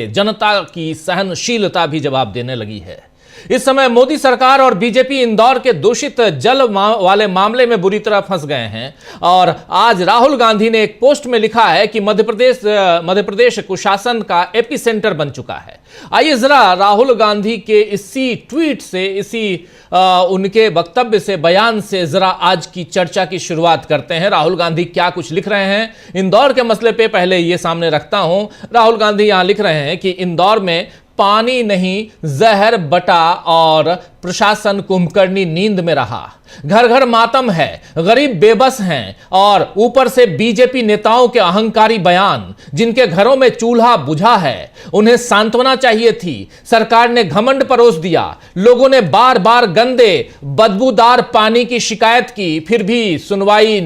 जनता की सहनशीलता भी जवाब देने लगी है। इस समय मोदी सरकार और बीजेपी इंदौर के दूषित जल वाले मामले में बुरी तरह फंस गए हैं और आज राहुल गांधी ने एक पोस्ट में लिखा है कि मध्य प्रदेश कुशासन का एपी सेंटर बन चुका है। आइए जरा राहुल गांधी के इसी ट्वीट से, उनके वक्तव्य से, बयान से जरा आज की चर्चा की शुरुआत करते हैं। राहुल गांधी क्या कुछ लिख रहे हैं इंदौर के मसले पे पहले ये सामने रखता हूं। राहुल गांधी यहां लिख रहे हैं कि इंदौर में पानी नहीं जहर बटा और प्रशासन कुंभकर्णी नींद में रहा। घर घर मातम है, गरीब बेबस हैं और ऊपर से बीजेपी नेताओं के अहंकारी बयान। जिनके घरों में चूल्हा बुझा है उन्हें सांत्वना चाहिए थी, सरकार ने घमंड परोस दिया। लोगों ने बार बार गंदे बदबूदार पानी की शिकायत की, फिर भी सुनवाई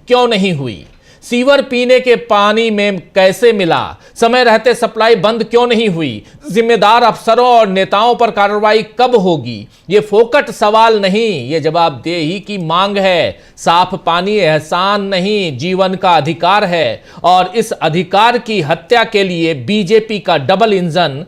क्यों नहीं हुई? सीवर पीने के पानी में कैसे मिला? समय रहते सप्लाई बंद क्यों नहीं हुई? जिम्मेदार अफसरों और नेताओं पर कार्रवाई कब होगी? ये फोकट सवाल नहीं, ये जवाबदेही की मांग है। साफ पानी एहसान नहीं, जीवन का अधिकार है और इस अधिकार की हत्या के लिए बीजेपी का डबल इंजन,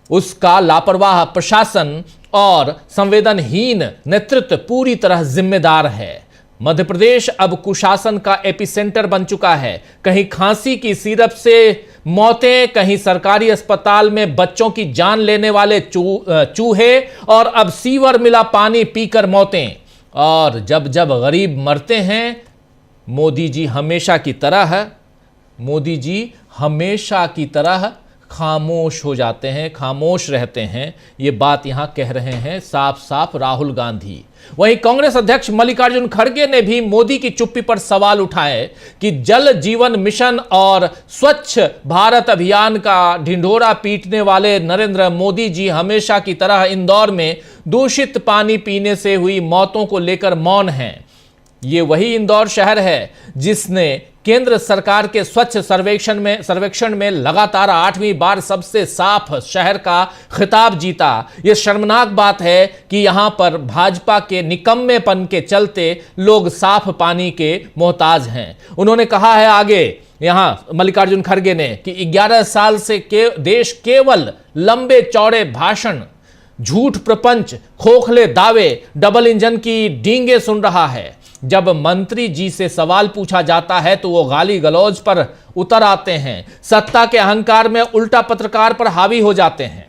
उसका लापरवाह प्रशासन और संवेदनहीन नेतृत्व पूरी तरह जिम्मेदार है। मध्य प्रदेश अब कुशासन का एपिसेंटर बन चुका है। कहीं खांसी की सिरप से मौतें, कहीं सरकारी अस्पताल में बच्चों की जान लेने वाले चूहे और अब सीवर मिला पानी पीकर मौतें। और जब जब गरीब मरते हैं मोदी जी हमेशा की तरह खामोश हो जाते हैं, खामोश रहते हैं। ये बात यहां कह रहे हैं साफ साफ राहुल गांधी। वहीं कांग्रेस अध्यक्ष मल्लिकार्जुन खड़गे ने भी मोदी की चुप्पी पर सवाल उठाए कि जल जीवन मिशन और स्वच्छ भारत अभियान का ढिंढोरा पीटने वाले नरेंद्र मोदी जी हमेशा की तरह इंदौर में दूषित पानी पीने से हुई मौतों को लेकर मौन हैं। ये वही इंदौर शहर है जिसने केंद्र सरकार के स्वच्छ सर्वेक्षण में लगातार 8वीं बार सबसे साफ शहर का खिताब जीता। यह शर्मनाक बात है कि यहां पर भाजपा के निकम्मेपन के चलते लोग साफ पानी के मोहताज हैं। उन्होंने कहा है आगे यहां मल्लिकार्जुन खड़गे ने कि 11 साल से देश केवल लंबे चौड़े भाषण, झूठ प्रपंच, खोखले दावे, डबल इंजन की डींगे सुन रहा है। जब मंत्री जी से सवाल पूछा जाता है तो वो गाली गलौज पर उतर आते हैं, सत्ता के अहंकार में उल्टा पत्रकार पर हावी हो जाते हैं।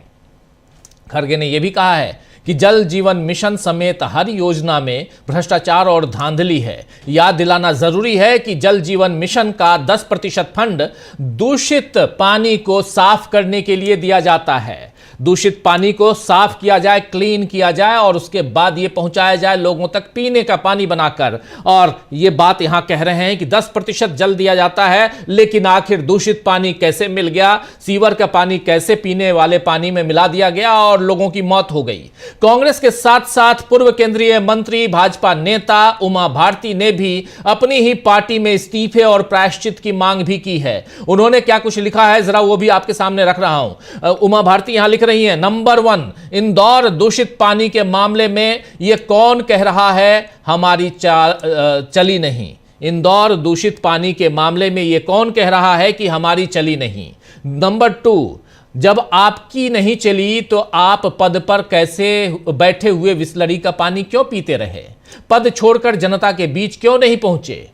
खड़गे ने यह भी कहा है कि जल जीवन मिशन समेत हर योजना में भ्रष्टाचार और धांधली है। याद दिलाना जरूरी है कि जल जीवन मिशन का 10% फंड दूषित पानी को साफ करने के लिए दिया जाता है। दूषित पानी को साफ किया जाए, क्लीन किया जाए और उसके बाद यह पहुंचाया जाए लोगों तक पीने का पानी बनाकर। और यह बात यहां कह रहे हैं कि 10% जल दिया जाता है, लेकिन आखिर दूषित पानी कैसे मिल गया? सीवर का पानी कैसे पीने वाले पानी में मिला दिया गया और लोगों की मौत हो गई? कांग्रेस के साथ साथ पूर्व केंद्रीय मंत्री भाजपा नेता उमा भारती ने भी अपनी ही पार्टी में इस्तीफे और प्रायश्चित की मांग भी की है। उन्होंने क्या कुछ लिखा है जरा वो भी आपके सामने रख रहा हूं। उमा भारती यहां लिख रही है, नंबर 1, इंदौर दूषित पानी के मामले में यह कौन कह रहा है हमारी चली नहीं? इंदौर दूषित पानी के मामले में यह कौन कह रहा है कि हमारी चली नहीं? नंबर 2, जब आपकी नहीं चली तो आप पद पर कैसे बैठे हुए बिसलरी का पानी क्यों पीते रहे? पद छोड़कर जनता के बीच क्यों नहीं पहुंचे?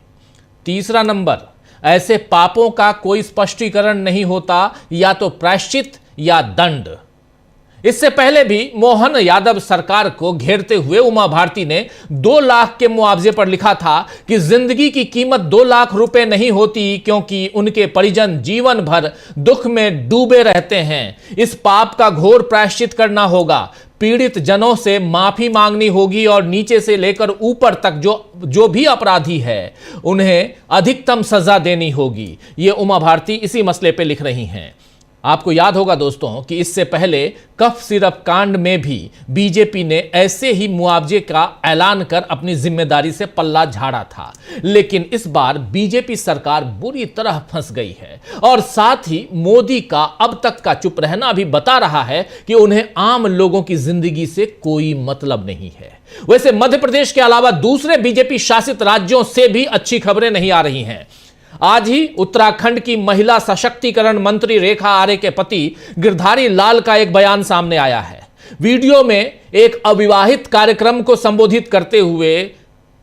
तीसरा नंबर, ऐसे पापों का कोई स्पष्टीकरण नहीं होता, या तो प्रायश्चित या दंड। इससे पहले भी मोहन यादव सरकार को घेरते हुए उमा भारती ने 2 लाख के मुआवजे पर लिखा था कि जिंदगी की कीमत 2 लाख रुपए नहीं होती, क्योंकि उनके परिजन जीवन भर दुख में डूबे रहते हैं। इस पाप का घोर प्रायश्चित करना होगा, पीड़ित जनों से माफी मांगनी होगी और नीचे से लेकर ऊपर तक जो भी अपराधी है उन्हें अधिकतम सजा देनी होगी। ये उमा भारती इसी मसले पे लिख रही हैं। आपको याद होगा दोस्तों कि इससे पहले कफ सिरप कांड में भी बीजेपी ने ऐसे ही मुआवजे का ऐलान कर अपनी जिम्मेदारी से पल्ला झाड़ा था, लेकिन इस बार बीजेपी सरकार बुरी तरह फंस गई है और साथ ही मोदी का अब तक का चुप रहना भी बता रहा है कि उन्हें आम लोगों की जिंदगी से कोई मतलब नहीं है। वैसे मध्य प्रदेश के अलावा दूसरे बीजेपी शासित राज्यों से भी अच्छी खबरें नहीं आ रही हैं। आज ही उत्तराखंड की महिला सशक्तिकरण मंत्री रेखा आर्य के पति गिरधारी लाल का एक बयान सामने आया है। वीडियो में एक अविवाहित कार्यक्रम को संबोधित करते हुए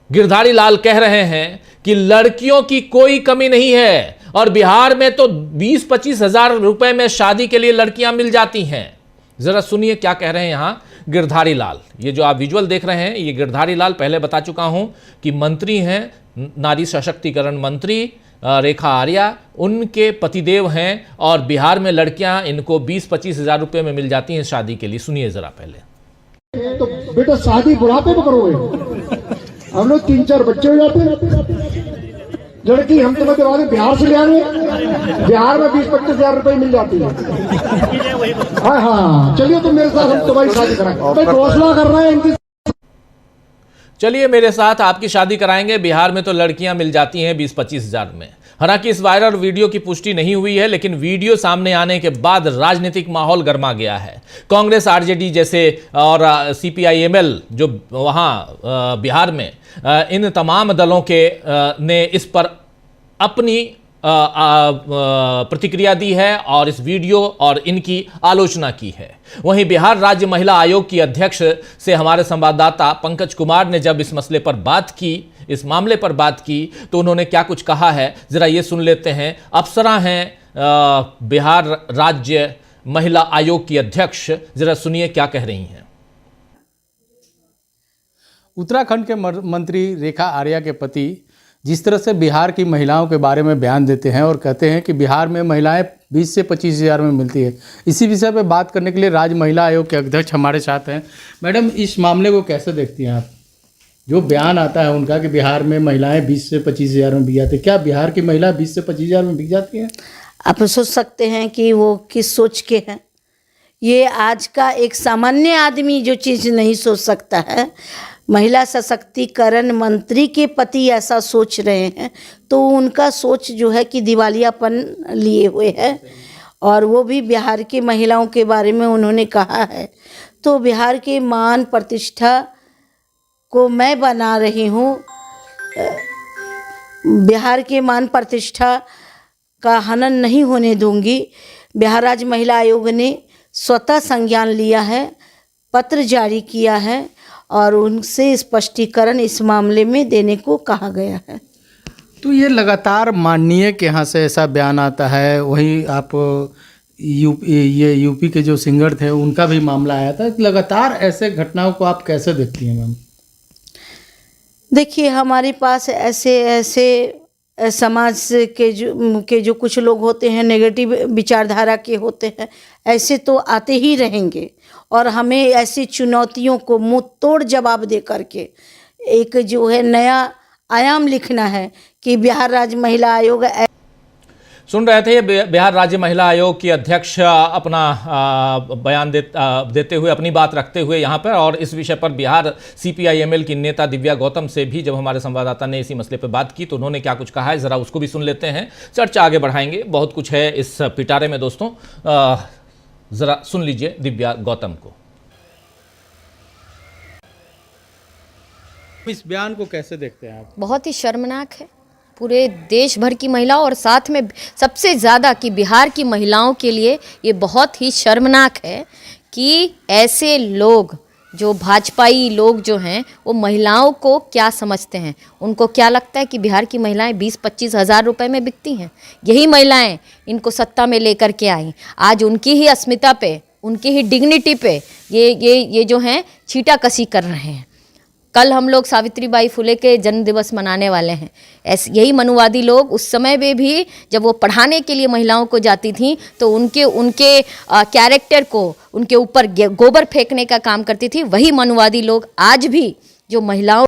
गिरधारी लाल कह रहे हैं कि लड़कियों की कोई कमी नहीं है और बिहार में तो 20-25 हजार रुपए में शादी के लिए लड़कियां मिल जाती हैं। जरा सुनिए क्या कह रहे हैं यहां गिरधारी लाल। ये जो आप विजुअल देख रहे हैं, ये गिरधारी लाल, पहले बता चुका हूं कि मंत्री हैं, नारी सशक्तिकरण मंत्री रेखा आर्या, उनके पतिदेव हैं और बिहार में लड़कियां इनको 20-25 हजार रुपए में मिल जाती हैं शादी के लिए। सुनिए जरा पहले। तो बेटा शादी बुढ़ापे में करोगे, हम लोग 3-4 बच्चे हो जाते हैं। लड़की हम तुम्हें दिवा दें, बिहार से ले आएंगे, बिहार में 20-25 हजार रुपए मिल जाती है। हाँ, चलिए तो मेरे साथ हम तुम्हारी शादी कराएंगे। घोषणा कर रहे हैं इनकी, चलिए मेरे साथ आपकी शादी कराएंगे, बिहार में तो लड़कियां मिल जाती हैं 20-25 हजार में। हालांकि इस वायरल वीडियो की पुष्टि नहीं हुई है, लेकिन वीडियो सामने आने के बाद राजनीतिक माहौल गर्मा गया है। कांग्रेस, आरजेडी जैसे और CPI-ML जो वहां बिहार में इन तमाम दलों के ने इस पर अपनी प्रतिक्रिया दी है और इस वीडियो और इनकी आलोचना की है। वहीं बिहार राज्य महिला आयोग की अध्यक्ष से हमारे संवाददाता पंकज कुमार ने जब इस मसले पर बात की, इस मामले पर बात की, तो उन्होंने क्या कुछ कहा है जरा ये सुन लेते हैं। अप्सरा हैं बिहार राज्य महिला आयोग की अध्यक्ष, जरा सुनिए क्या कह रही हैं। उत्तराखंड के मंत्री रेखा आर्या के पति जिस तरह से बिहार की महिलाओं के बारे में बयान देते हैं और कहते हैं कि बिहार में महिलाएं 20 से 25 हज़ार में मिलती है, इसी विषय पर बात करने के लिए राज्य महिला आयोग के अध्यक्ष हमारे साथ हैं। मैडम, इस मामले को कैसे देखती हैं आप? जो बयान आता है उनका कि बिहार में महिलाएं 20 से 25 हज़ार में बिक जाती है, क्या बिहार की महिला 20 से 25 हज़ार में बिक जाती हैं? आप सोच सकते हैं कि वो किस सोच के हैं। ये आज का एक सामान्य आदमी जो चीज़ नहीं सोच सकता है, महिला सशक्तिकरण मंत्री के पति ऐसा सोच रहे हैं, तो उनका सोच जो है कि दिवालियापन लिए हुए है। और वो भी बिहार की महिलाओं के बारे में उन्होंने कहा है, तो बिहार के मान प्रतिष्ठा को मैं बना रही हूँ। बिहार के मान प्रतिष्ठा का हनन नहीं होने दूंगी। बिहार राज्य महिला आयोग ने स्वतः संज्ञान लिया है, पत्र जारी किया है और उनसे स्पष्टीकरण इस मामले में देने को कहा गया है। तो ये लगातार माननीय के यहाँ से ऐसा बयान आता है। वहीं आप यूपी के जो सिंगर थे उनका भी मामला आया था। लगातार ऐसे घटनाओं को आप कैसे देखती हैं मैम? देखिए, हमारे पास ऐसे समाज के जो कुछ लोग होते हैं, नेगेटिव विचारधारा के होते हैं, ऐसे तो आते ही रहेंगे और हमें ऐसी चुनौतियों को मुंह तोड़ जवाब दे करके एक जो है नया आयाम लिखना है कि बिहार राज्य महिला आयोग। सुन रहे थे बिहार राज्य महिला आयोग की अध्यक्ष अपना बयान देते हुए, अपनी बात रखते हुए यहाँ पर। और इस विषय पर बिहार CPI-ML की नेता दिव्या गौतम से भी जब हमारे संवाददाता ने इसी मसले पर बात की तो उन्होंने क्या कुछ कहा है, ज़रा उसको भी सुन लेते हैं। चर्चा आगे बढ़ाएंगे, बहुत कुछ है इस पिटारे में दोस्तों। ज़रा सुन लीजिए दिव्या गौतम को। इस बयान को कैसे देखते हैं आप? बहुत ही शर्मनाक है पूरे देश भर की महिलाओं और साथ में सबसे ज़्यादा कि बिहार की महिलाओं के लिए ये बहुत ही शर्मनाक है कि ऐसे लोग जो भाजपाई लोग जो हैं वो महिलाओं को क्या समझते हैं। उनको क्या लगता है कि बिहार की महिलाएं 20-25 हज़ार रुपए में बिकती हैं। यही महिलाएं इनको सत्ता में लेकर के आई। आज उनकी ही अस्मिता पे, उनकी ही डिग्निटी पे ये जो हैं छींटाकशी कर रहे हैं। कल हम लोग सावित्रीबाई फुले के जन्म दिवस मनाने वाले हैं। ऐसे यही मनुवादी लोग उस समय में भी जब वो पढ़ाने के लिए महिलाओं को जाती थीं तो उनके कैरेक्टर को उनके ऊपर गोबर फेंकने का काम करती थी। वही मनुवादी लोग आज भी जो महिलाओं।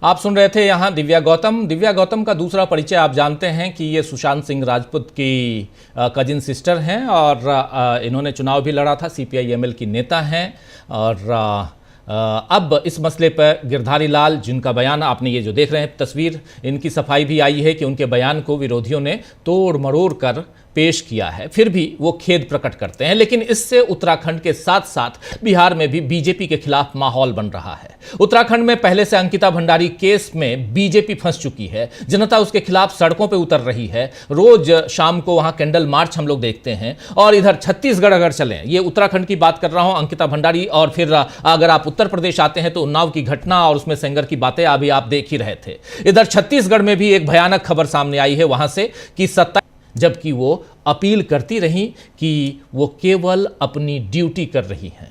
आप सुन रहे थे यहाँ दिव्या गौतम का दूसरा परिचय आप जानते हैं कि ये सुशांत सिंह राजपूत की कजिन सिस्टर हैं और इन्होंने चुनाव भी लड़ा था, CPI-ML की नेता हैं। और अब इस मसले पर गिरधारी लाल, जिनका बयान आपने ये जो देख रहे हैं तस्वीर, इनकी सफाई भी आई है कि उनके बयान को विरोधियों ने तोड़ मरोड़ कर पेश किया है, फिर भी वो खेद प्रकट करते हैं। लेकिन इससे उत्तराखंड के साथ साथ बिहार में भी बीजेपी के खिलाफ माहौल बन रहा है। उत्तराखंड में पहले से अंकिता भंडारी केस में बीजेपी फंस चुकी है, जनता उसके खिलाफ सड़कों पर उतर रही है। रोज शाम को वहां कैंडल मार्च हम लोग देखते हैं। और इधर छत्तीसगढ़ अगर चलें, ये उत्तराखंड की बात कर रहा हूं, अंकिता भंडारी, और फिर अगर आप उत्तर प्रदेश आते हैं तो उन्नाव की घटना और उसमें सेंगर की बातें अभी आप देख ही रहे थे। इधर छत्तीसगढ़ में भी एक भयानक खबर सामने आई है वहां से कि जबकि वो अपील करती रही कि वो केवल अपनी ड्यूटी कर रही हैं।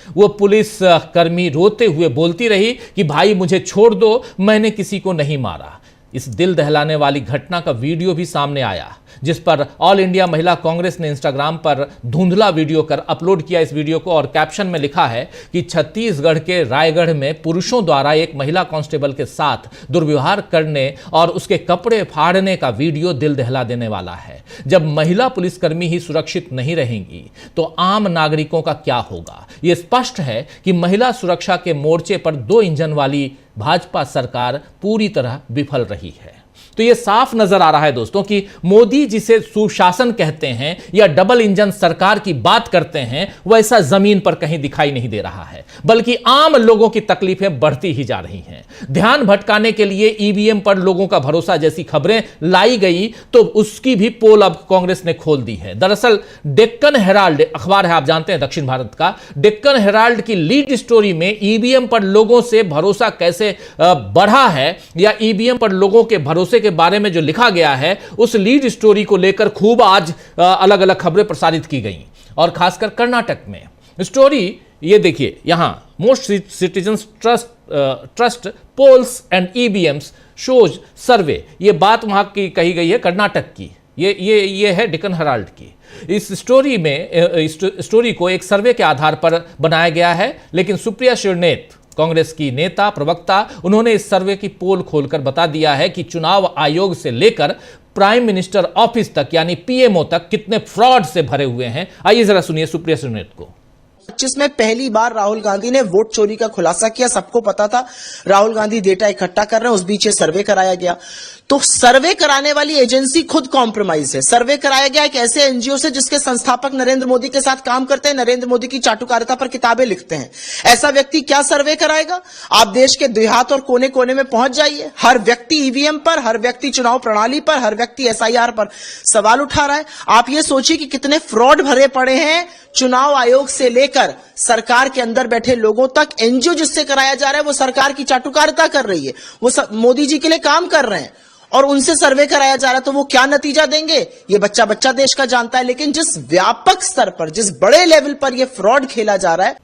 वो पुलिस कर्मी रोते हुए बोलती रही कि भाई मुझे छोड़ दो, मैंने किसी को नहीं मारा। इस दिल दहलाने वाली घटना का वीडियो भी सामने आया, जिस पर ऑल इंडिया महिला कांग्रेस ने इंस्टाग्राम पर धुंधला वीडियो कर अपलोड किया इस वीडियो को, और कैप्शन में लिखा है कि छत्तीसगढ़ के रायगढ़ में पुरुषों द्वारा एक महिला कांस्टेबल के साथ दुर्व्यवहार करने और उसके कपड़े फाड़ने का वीडियो दिल दहला देने वाला है। जब महिला पुलिसकर्मी ही सुरक्षित नहीं रहेंगी तो आम नागरिकों का क्या होगा? यह स्पष्ट है कि महिला सुरक्षा के मोर्चे पर 2 इंजन वाली भाजपा सरकार पूरी तरह विफल रही है। तो यह साफ नजर आ रहा है दोस्तों कि मोदी जिसे सुशासन कहते हैं या डबल इंजन सरकार की बात करते हैं, वैसा जमीन पर कहीं दिखाई नहीं दे रहा है, बल्कि आम लोगों की तकलीफें बढ़ती ही जा रही हैं। ध्यान भटकाने के लिए ईवीएम पर लोगों का भरोसा जैसी खबरें लाई गई तो उसकी भी पोल अब कांग्रेस ने खोल दी है। दरअसल डेक्कन हेराल्ड अखबार है, आप जानते हैं दक्षिण भारत का, डेक्कन हेराल्ड की लीड स्टोरी में ईवीएम पर लोगों से भरोसा कैसे बढ़ा है या ईवीएम पर लोगों के भरोसे के बारे में जो लिखा गया है, उस लीड स्टोरी को लेकर खूब आज अलग अलग खबरें प्रसारित की गई। और खासकर कर्नाटक में स्टोरी ये देखिए, यहां most citizens trust polls and EVMs shows survey, ये बात वहां की कही गई है, कर्नाटक की। ये है डेक्कन हेराल्ड की। इस स्टोरी को एक सर्वे के आधार पर बनाया गया है, लेकिन सुप्रिया श्रीनेत कांग्रेस की नेता प्रवक्ता, उन्होंने इस सर्वे की पोल खोलकर बता दिया है कि चुनाव आयोग से लेकर प्राइम मिनिस्टर ऑफिस तक यानी पीएमओ तक कितने फ्रॉड से भरे हुए हैं। आइए जरा सुनिए सुप्रिया श्रीनेत को। 25 में पहली बार राहुल गांधी ने वोट चोरी का खुलासा किया। सबको पता था राहुल गांधी डेटा इकट्ठा कर रहे हैं, उस बीच ये सर्वे कराया गया। तो सर्वे कराने वाली एजेंसी खुद कॉम्प्रोमाइज है। सर्वे कराया गया एक ऐसे एनजीओ से जिसके संस्थापक नरेंद्र मोदी के साथ काम करते हैं, नरेंद्र मोदी की चाटुकारिता पर किताबें लिखते हैं। ऐसा व्यक्ति क्या सर्वे कराएगा? आप देश के देहात और कोने कोने में पहुंच जाइए, हर व्यक्ति ईवीएम पर, हर व्यक्ति चुनाव प्रणाली पर, हर व्यक्ति एसआईआर पर सवाल उठा रहा है। आप ये सोचिए कि कितने फ्रॉड भरे पड़े हैं चुनाव आयोग से लेकर सरकार के अंदर बैठे लोगों तक। एनजीओ जिससे कराया जा रहा है वो सरकार की चाटुकारिता कर रही है, वो मोदी जी के लिए काम कर रहे हैं और उनसे सर्वे कराया जा रहा है। तो वो क्या नतीजा देंगे ये बच्चा बच्चा देश का जानता है। लेकिन जिस व्यापक स्तर पर, जिस बड़े लेवल पर यह फ्रॉड खेला जा रहा है,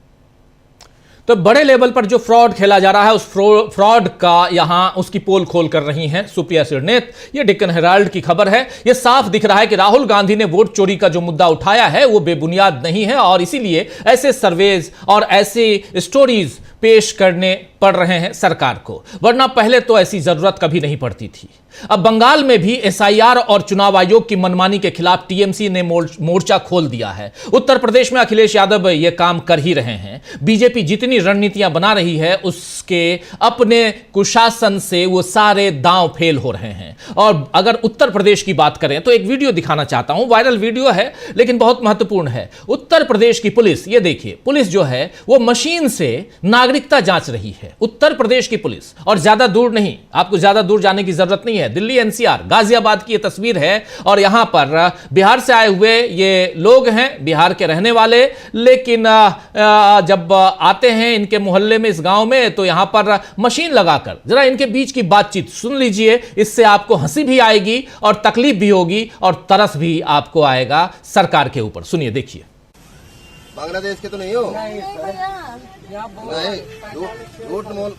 तो बड़े लेवल पर जो फ्रॉड खेला जा रहा है, उस फ्रॉड का यहां उसकी पोल खोल कर रही हैं सुप्रिया श्रीनेत। ये डेक्कन हेराल्ड की खबर है। यह साफ दिख रहा है कि राहुल गांधी ने वोट चोरी का जो मुद्दा उठाया है वो बेबुनियाद नहीं है, और इसीलिए ऐसे सर्वेज और ऐसी स्टोरीज पेश करने पड़ रहे हैं सरकार को, वरना पहले तो ऐसी जरूरत कभी नहीं पड़ती थी। अब बंगाल में भी एसआईआर और चुनाव आयोग की मनमानी के खिलाफ टीएमसी ने मोर्चा खोल दिया है। उत्तर प्रदेश में अखिलेश यादव ये काम कर ही रहे हैं। बीजेपी जितनी रणनीतियां बना रही है उसके अपने कुशासन से वो सारे दांव फेल हो रहे हैं। और अगर उत्तर प्रदेश की बात करें तो एक वीडियो दिखाना चाहता हूं, वायरल वीडियो है लेकिन बहुत महत्वपूर्ण है। उत्तर प्रदेश की पुलिस, ये देखिए, पुलिस जो है वो मशीन से नागरिकता जांच रही है। उत्तर प्रदेश की पुलिस, और ज्यादा दूर नहीं, आपको ज्यादा दूर जाने की जरूरत नहीं है, दिल्ली एनसीआर गाजियाबाद की यह तस्वीर है। और यहां पर बिहार से आए हुए ये लोग हैं, बिहार के रहने वाले, लेकिन जब आते हैं इनके मोहल्ले में, इस गांव में, तो यहां पर मशीन लगाकर जरा इनके बीच की बातचीत सुन लीजिए। इससे आपको हंसी भी आएगी और तकलीफ भी होगी और तरस भी आपको आएगा सरकार के ऊपर। सुनिए, देखिए। बांग्लादेश के तो नहीं हो? नहीं, झूठ मोल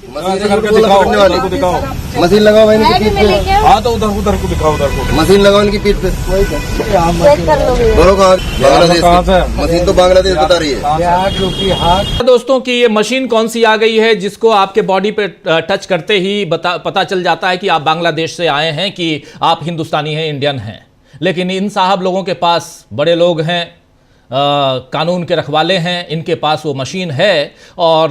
मशीन को दिखाओ, मशीन लगाओ भाई इनकी पीठ पे। हाँ तो उधर को दिखाओ, उधर को मशीन लगाओ इनकी पीठ पे। बोलो बांग्लादेश मशीन तो बांग्लादेश बता रही है। दोस्तों की ये मशीन कौन सी आ गई है जिसको आपके बॉडी पे टच करते ही पता चल जाता है कि आप बांग्लादेश से आए हैं कि आप हिंदुस्तानी हैं, इंडियन हैं। लेकिन इन साहब लोगों के पास, बड़े लोग हैं, कानून के रखवाले हैं, इनके पास वो मशीन है और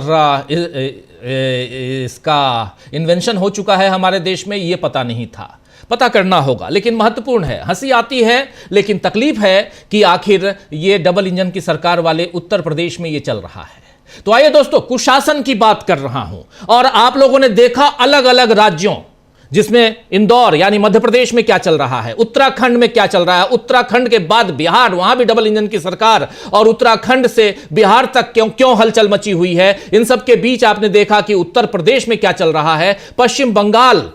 इसका इन्वेंशन हो चुका है हमारे देश में, ये पता नहीं था। पता करना होगा। लेकिन महत्वपूर्ण है, हंसी आती है लेकिन तकलीफ है कि आखिर ये डबल इंजन की सरकार वाले उत्तर प्रदेश में ये चल रहा है। तो आइए दोस्तों, कुशासन की बात कर रहा हूं और आप लोगों ने देखा अलग अलग राज्यों, जिसमें इंदौर यानी मध्य प्रदेश में क्या चल रहा है, उत्तराखंड में क्या चल रहा है, उत्तराखंड के बाद बिहार, वहां भी डबल इंजन की सरकार, और उत्तराखंड से बिहार तक क्यों हलचल मची हुई है। इन सब के बीच आपने देखा कि उत्तर प्रदेश में क्या चल रहा है, पश्चिम बंगाल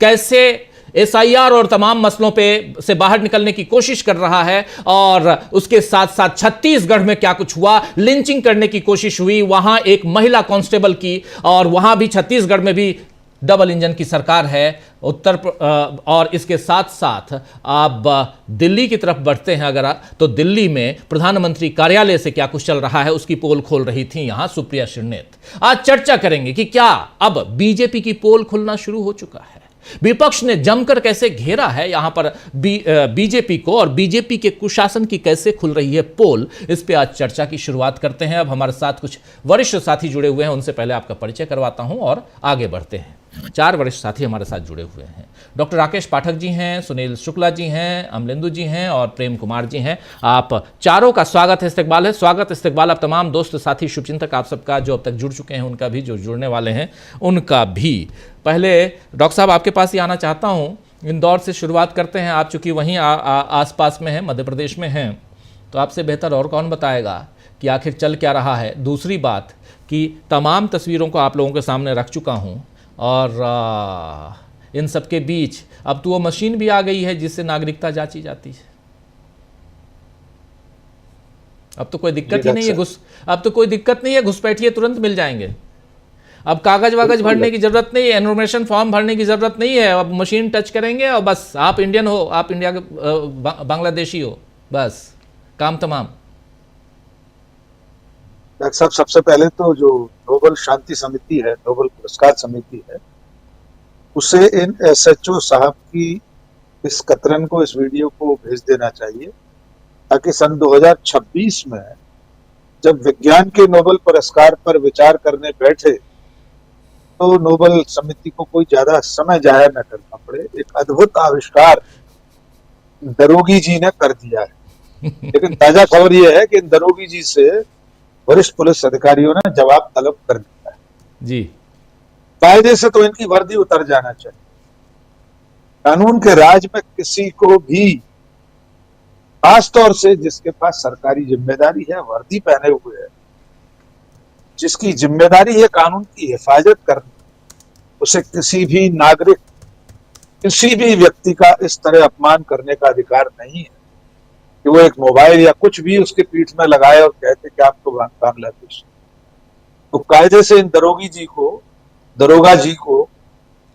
कैसे SIR और तमाम मसलों पे से बाहर निकलने की कोशिश कर रहा है, और उसके साथ साथ छत्तीसगढ़ में क्या कुछ हुआ, लिंचिंग करने की कोशिश हुई वहां एक महिला कांस्टेबल की, और वहां भी छत्तीसगढ़ में भी डबल इंजन की सरकार है। और इसके साथ साथ आप दिल्ली की तरफ बढ़ते हैं अगर तो दिल्ली में प्रधानमंत्री कार्यालय से क्या कुछ चल रहा है उसकी पोल खोल रही थी यहां सुप्रिया श्रीनेत। आज चर्चा करेंगे कि क्या अब बीजेपी की पोल खुलना शुरू हो चुका है, विपक्ष ने जमकर कैसे घेरा है यहां पर बीजेपी को, और बीजेपी के कुशासन की कैसे खुल रही है पोल, इस पे आज चर्चा की शुरुआत करते हैं। अब हमारे साथ कुछ वरिष्ठ साथी जुड़े हुए हैं, उनसे पहले आपका परिचय करवाता हूं और आगे बढ़ते हैं। 4 वरिष्ठ साथी हमारे साथ जुड़े हुए हैं। डॉक्टर राकेश पाठक जी हैं, सुनील शुक्ला जी हैं, अमलेंदु जी हैं और प्रेम कुमार जी हैं। आप चारों का स्वागत है, इस्तकबाल है, स्वागत इस्तकबाल। आप तमाम दोस्त साथी शुभचिंतक आप सबका, जो अब तक जुड़ चुके हैं उनका भी, जो जुड़ने वाले हैं उनका भी। पहले डॉक्टर साहब आपके पास ही आना चाहता हूँ, इंदौर से शुरुआत करते हैं। आप चूंकि वहीं आसपास में हैं, मध्य प्रदेश में हैं, तो आपसे बेहतर और कौन बताएगा कि आखिर चल क्या रहा है। दूसरी बात कि तमाम तस्वीरों को आप लोगों के सामने रख चुका हूँ, और इन सब के बीच अब तो वो मशीन भी आ गई है जिससे नागरिकता जांची जाती है। अब तो कोई दिक्कत ही नहीं है, अब तो कोई दिक्कत नहीं है, घुसपैठिए तुरंत मिल जाएंगे। अब कागज वागज भरने की जरूरत नहीं है, एनरोमेशन फॉर्म भरने की जरूरत नहीं है। अब मशीन टच करेंगे और बस आप इंडियन हो, आप इंडिया के बांग्लादेशी हो, बस काम तमाम। डॉक्टर साहब, सबसे पहले तो जो नोबेल शांति समिति है, नोबेल पुरस्कार समिति है, उसे इन SHO साहब की इस कतरन को, इस वीडियो को भेज देना चाहिए, ताकि सन 2026 में जब विज्ञान के नोबेल पुरस्कार पर विचार करने बैठे तो नोबेल समिति को कोई ज्यादा समय जाया न करना पड़े। एक अद्भुत आविष्कार दरोगी जी ने कर दिया है। लेकिन ताजा खबर यह है कि इन दरोगी जी से वरिष्ठ पुलिस अधिकारियों ने जवाब तलब कर दिया है जी। कायदे से तो इनकी वर्दी उतर जाना चाहिए। कानून के राज में किसी को भी, खासतौर से जिसके पास सरकारी जिम्मेदारी है, वर्दी पहने हुए है, जिसकी जिम्मेदारी है कानून की हिफाजत करनी, उसे किसी भी नागरिक, किसी भी व्यक्ति का इस तरह अपमान करने का अधिकार नहीं है कि वो एक मोबाइल या कुछ भी उसके पीठ में लगाए और कहते कि आप तो बांग्लादेश। तो कायदे से इन दरोगा जी को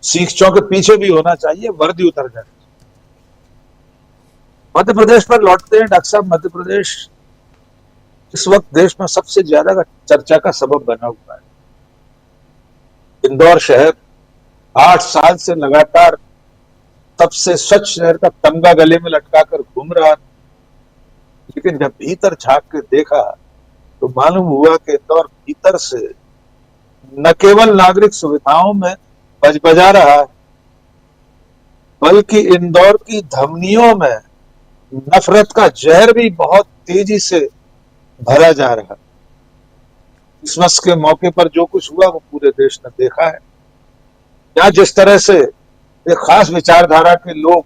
सीखचों के पीछे भी होना चाहिए, वर्दी उतर जानी चाहिए। मध्य प्रदेश पर लौटते हैं डॉक्टर साहब। मध्य प्रदेश इस वक्त देश में सबसे ज्यादा चर्चा का सबब बना हुआ है। इंदौर शहर 8 साल से लगातार सबसे स्वच्छ शहर का तमगा गले में लटकाकर घूम रहा, लेकिन जब भीतर झांक के देखा तो मालूम हुआ कि इंदौर भीतर से न केवल नागरिक सुविधाओं में बजबजा रहा है, बल्कि इंदौर की धमनियों में नफरत का जहर भी बहुत तेजी से भरा जा रहा है। क्रिसमस के मौके पर जो कुछ हुआ वो पूरे देश ने देखा है। यहाँ जिस तरह से एक खास विचारधारा के लोग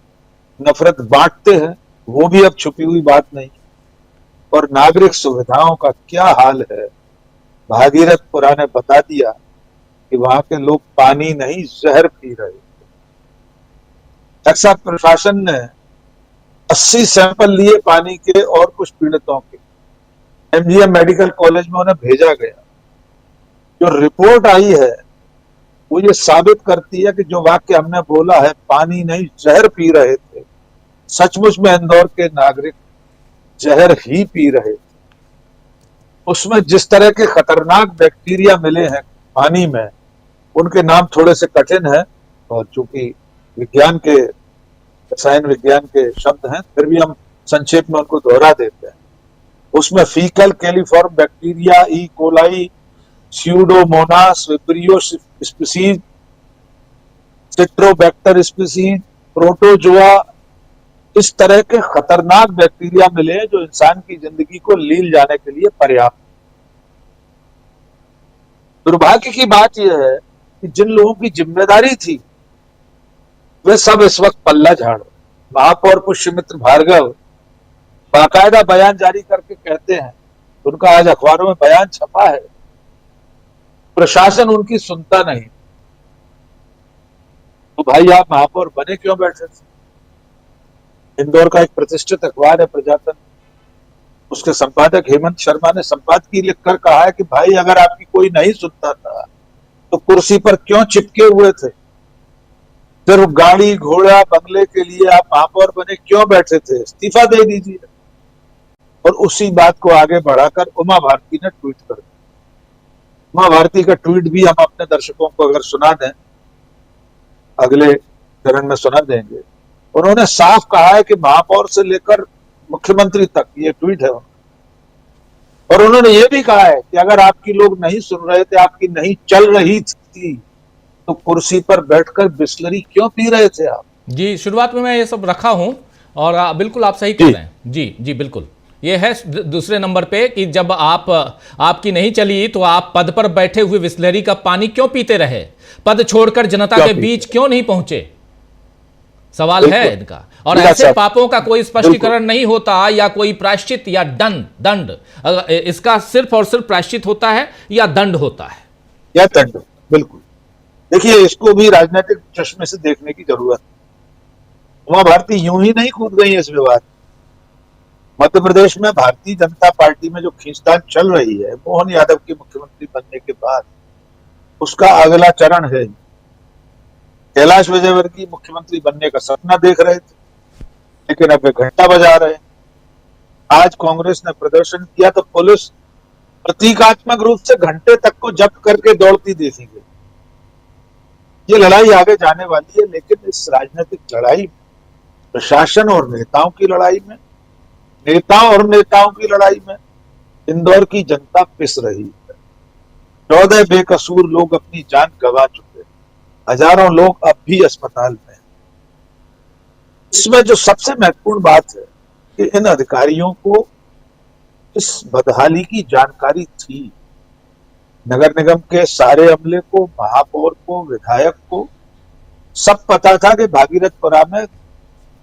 नफरत बांटते हैं, वो भी अब छुपी हुई बात नहीं। और नागरिक सुविधाओं का क्या हाल है, भागीरथपुरा ने बता दिया कि वहां के लोग पानी नहीं जहर पी रहे। एक्सा प्रशासन ने 80 सैंपल लिए पानी के और कुछ पीड़ितों के, MGM मेडिकल कॉलेज में उन्हें भेजा गया। जो रिपोर्ट आई है वो ये साबित करती है कि जो वाक्य हमने बोला है, पानी नहीं जहर पी रहे थे, सचमुच में इंदौर के नागरिक जहर ही पी रहे थे। उसमें जिस तरह के खतरनाक बैक्टीरिया मिले हैं पानी में, उनके नाम थोड़े से कठिन है, और चूंकि विज्ञान के, रसायन विज्ञान के शब्द हैं, फिर भी हम संक्षेप में उनको दोहरा देते हैं। उसमें fecal coliform bacteria, E coli, pseudomonas vibrio species, citrobacter species, protozoa, इस तरह के खतरनाक बैक्टीरिया मिले जो इंसान की जिंदगी को लील जाने के लिए पर्याप्त। दुर्भाग्य की बात यह है कि जिन लोगों की जिम्मेदारी थी वे सब इस वक्त पल्ला झाड़ रहे। महापौर पुष्यमित्र भार्गव बाकायदा बयान जारी करके कहते हैं, उनका आज अखबारों में बयान छपा है, प्रशासन उनकी सुनता नहीं। तो भाई आप महापौर बने क्यों बैठे थे? इंदौर का एक प्रतिष्ठित अखबार है प्रजातंत्र, उसके संपादक हेमंत शर्मा ने संपादकीय लिखकर कहा है कि भाई अगर आपकी कोई नहीं सुनता था तो कुर्सी पर क्यों चिपके हुए थे? सिर्फ गाड़ी घोड़ा बंगले के लिए आप महापौर बने क्यों बैठे थे? इस्तीफा दे दीजिए। और उसी बात को आगे बढ़ाकर उमा भारती ने ट्वीट कर दिया। उमा भारती का ट्वीट भी हम अपने दर्शकों को अगर सुना दें, अगले चरण में सुना देंगे। उन्होंने साफ कहा है कि महापौर से लेकर मुख्यमंत्री तक, ये ट्वीट है उनका। और उन्होंने ये भी कहा है कि अगर आपकी लोग नहीं सुन रहे थे, आपकी नहीं चल रही थी, तो कुर्सी पर बैठकर बिस्लरी क्यों पी रहे थे आप? जी, शुरुआत में मैं ये सब रखा हूं और बिल्कुल आप सही कह रहे हैं। जी जी बिल्कुल, ये है दूसरे नंबर पे कि जब आपकी नहीं चली तो आप पद पर बैठे हुए बिस्लरी का पानी क्यों पीते रहे? पद छोड़कर जनता के बीच क्यों नहीं पहुंचे? सवाल है इनका। और ऐसे पापों का कोई स्पष्टीकरण नहीं होता या कोई प्रायश्चित या दंड, इसका सिर्फ और सिर्फ प्रायश्चित होता है या दंड होता है? या दंड, बिल्कुल। देखिए, इसको भी राजनीतिक चश्मे से देखने की जरूरत है। उमा भारती यूं ही नहीं कूद गई इस विवाद। मध्य प्रदेश में भारतीय जनता पार्टी में जो खींचतान चल रही है मोहन यादव के मुख्यमंत्री बनने के बाद, उसका अगला चरण है। कैलाश विजयवर्गीय मुख्यमंत्री बनने का सपना देख रहे थे, लेकिन अब वे घंटा बजा रहे हैं। आज कांग्रेस ने प्रदर्शन किया तो पुलिस प्रतीकात्मक रूप से घंटे तक को जब्त करके दौड़ती देखी गई। ये लड़ाई आगे जाने वाली है, लेकिन इस राजनीतिक लड़ाई, प्रशासन और नेताओं की लड़ाई में, नेताओं और नेताओं की लड़ाई में इंदौर की जनता पिस रही है। 14 बेकसूर लोग अपनी जान गंवा चुके, हजारों लोग अब भी अस्पताल में। इसमें जो सबसे महत्वपूर्ण बात है कि इन अधिकारियों को इस बदहाली की जानकारी थी। नगर निगम के सारे अमले को, महापौर को, विधायक को सब पता था कि भागीरथपुरा में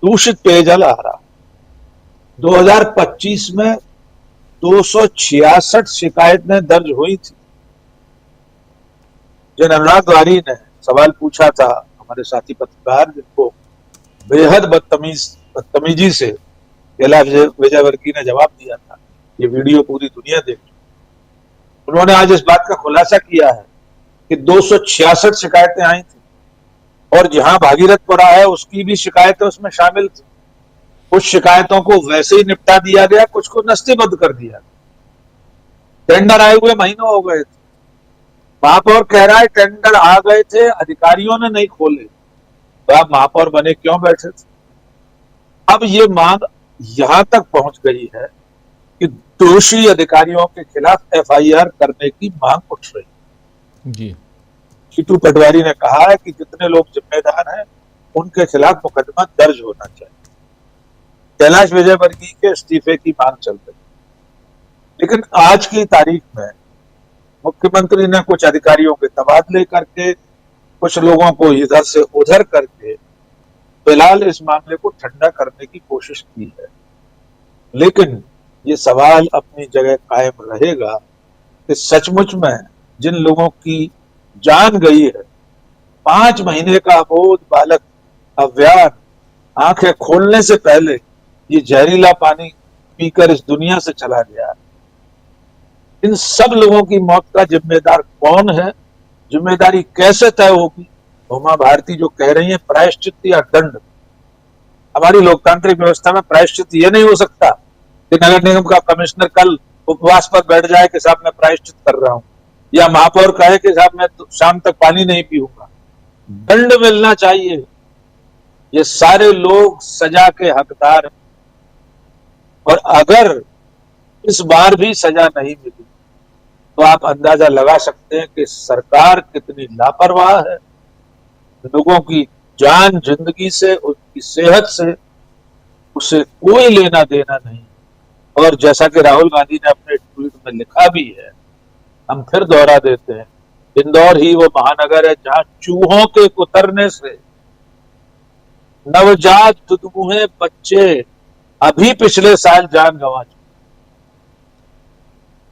दूषित पेयजल आ रहा। 2025 में 266 शिकायतें दर्ज हुई थी। जिन अनुराग वारी ने सवाल पूछा था, हमारे साथी पत्रकार, जिनको बेहद बदतमीजी से कैलाश विजयवर्गीय ने जवाब दिया था, ये वीडियो पूरी दुनिया देख चुकी। उन्होंने आज इस बात का खुलासा किया है कि 266 शिकायतें आई थी और जहां भागीरथपुरा है उसकी भी शिकायतें उसमें शामिल थी। कुछ शिकायतों को वैसे ही निपटा दिया गया, कुछ को नस्तीबद्ध कर दिया। टेंडर आए हुए महीनों हो गए थे। महापौर कह रहा है टेंडर आ गए थे, अधिकारियों ने नहीं खोले, तो आप महापौर बने क्यों बैठे थे? अब ये मांग यहां तक पहुंच गई है कि दोषी अधिकारियों के खिलाफ FIR करने की मांग उठ रही है। जी, शीतू पटवारी ने कहा है कि जितने लोग जिम्मेदार हैं उनके खिलाफ मुकदमा दर्ज होना चाहिए। कैलाश विजयवर्गीय के इस्तीफे की मांग चल रही, लेकिन आज की तारीख में मुख्यमंत्री ने कुछ अधिकारियों के तबादले करके, कुछ लोगों को इधर से उधर करके फिलहाल इस मामले को ठंडा करने की कोशिश की है। लेकिन ये सवाल अपनी जगह कायम रहेगा कि सचमुच में जिन लोगों की जान गई है, 5 महीने का अबोध बालक अव्यान आंखें खोलने से पहले ये जहरीला पानी पीकर इस दुनिया से चला गया, इन सब लोगों की मौत का जिम्मेदार कौन है? जिम्मेदारी कैसे तय होगी? उमा भारती जो कह रही है प्रायश्चित या दंड, हमारी लोकतांत्रिक व्यवस्था में प्रायश्चित ये नहीं हो सकता कि नगर निगम का कमिश्नर कल उपवास पर बैठ जाए कि साहब मैं प्रायश्चित कर रहा हूं, या महापौर कहे कि साहब मैं शाम तक पानी नहीं पीऊंगा। दंड मिलना चाहिए। ये सारे लोग सजा के हकदार हैं, और अगर इस बार भी सजा नहीं मिली तो आप अंदाजा लगा सकते हैं कि सरकार कितनी लापरवाह है। लोगों की जान, जिंदगी से उनकी सेहत से उसे कोई लेना देना नहीं। और जैसा कि राहुल गांधी ने अपने ट्वीट में लिखा भी है, हम फिर दोहरा देते हैं, इंदौर ही वो महानगर है जहां चूहों के कुतरने से नवजात दुधमुहे बच्चे अभी पिछले साल जान गंवा चुके।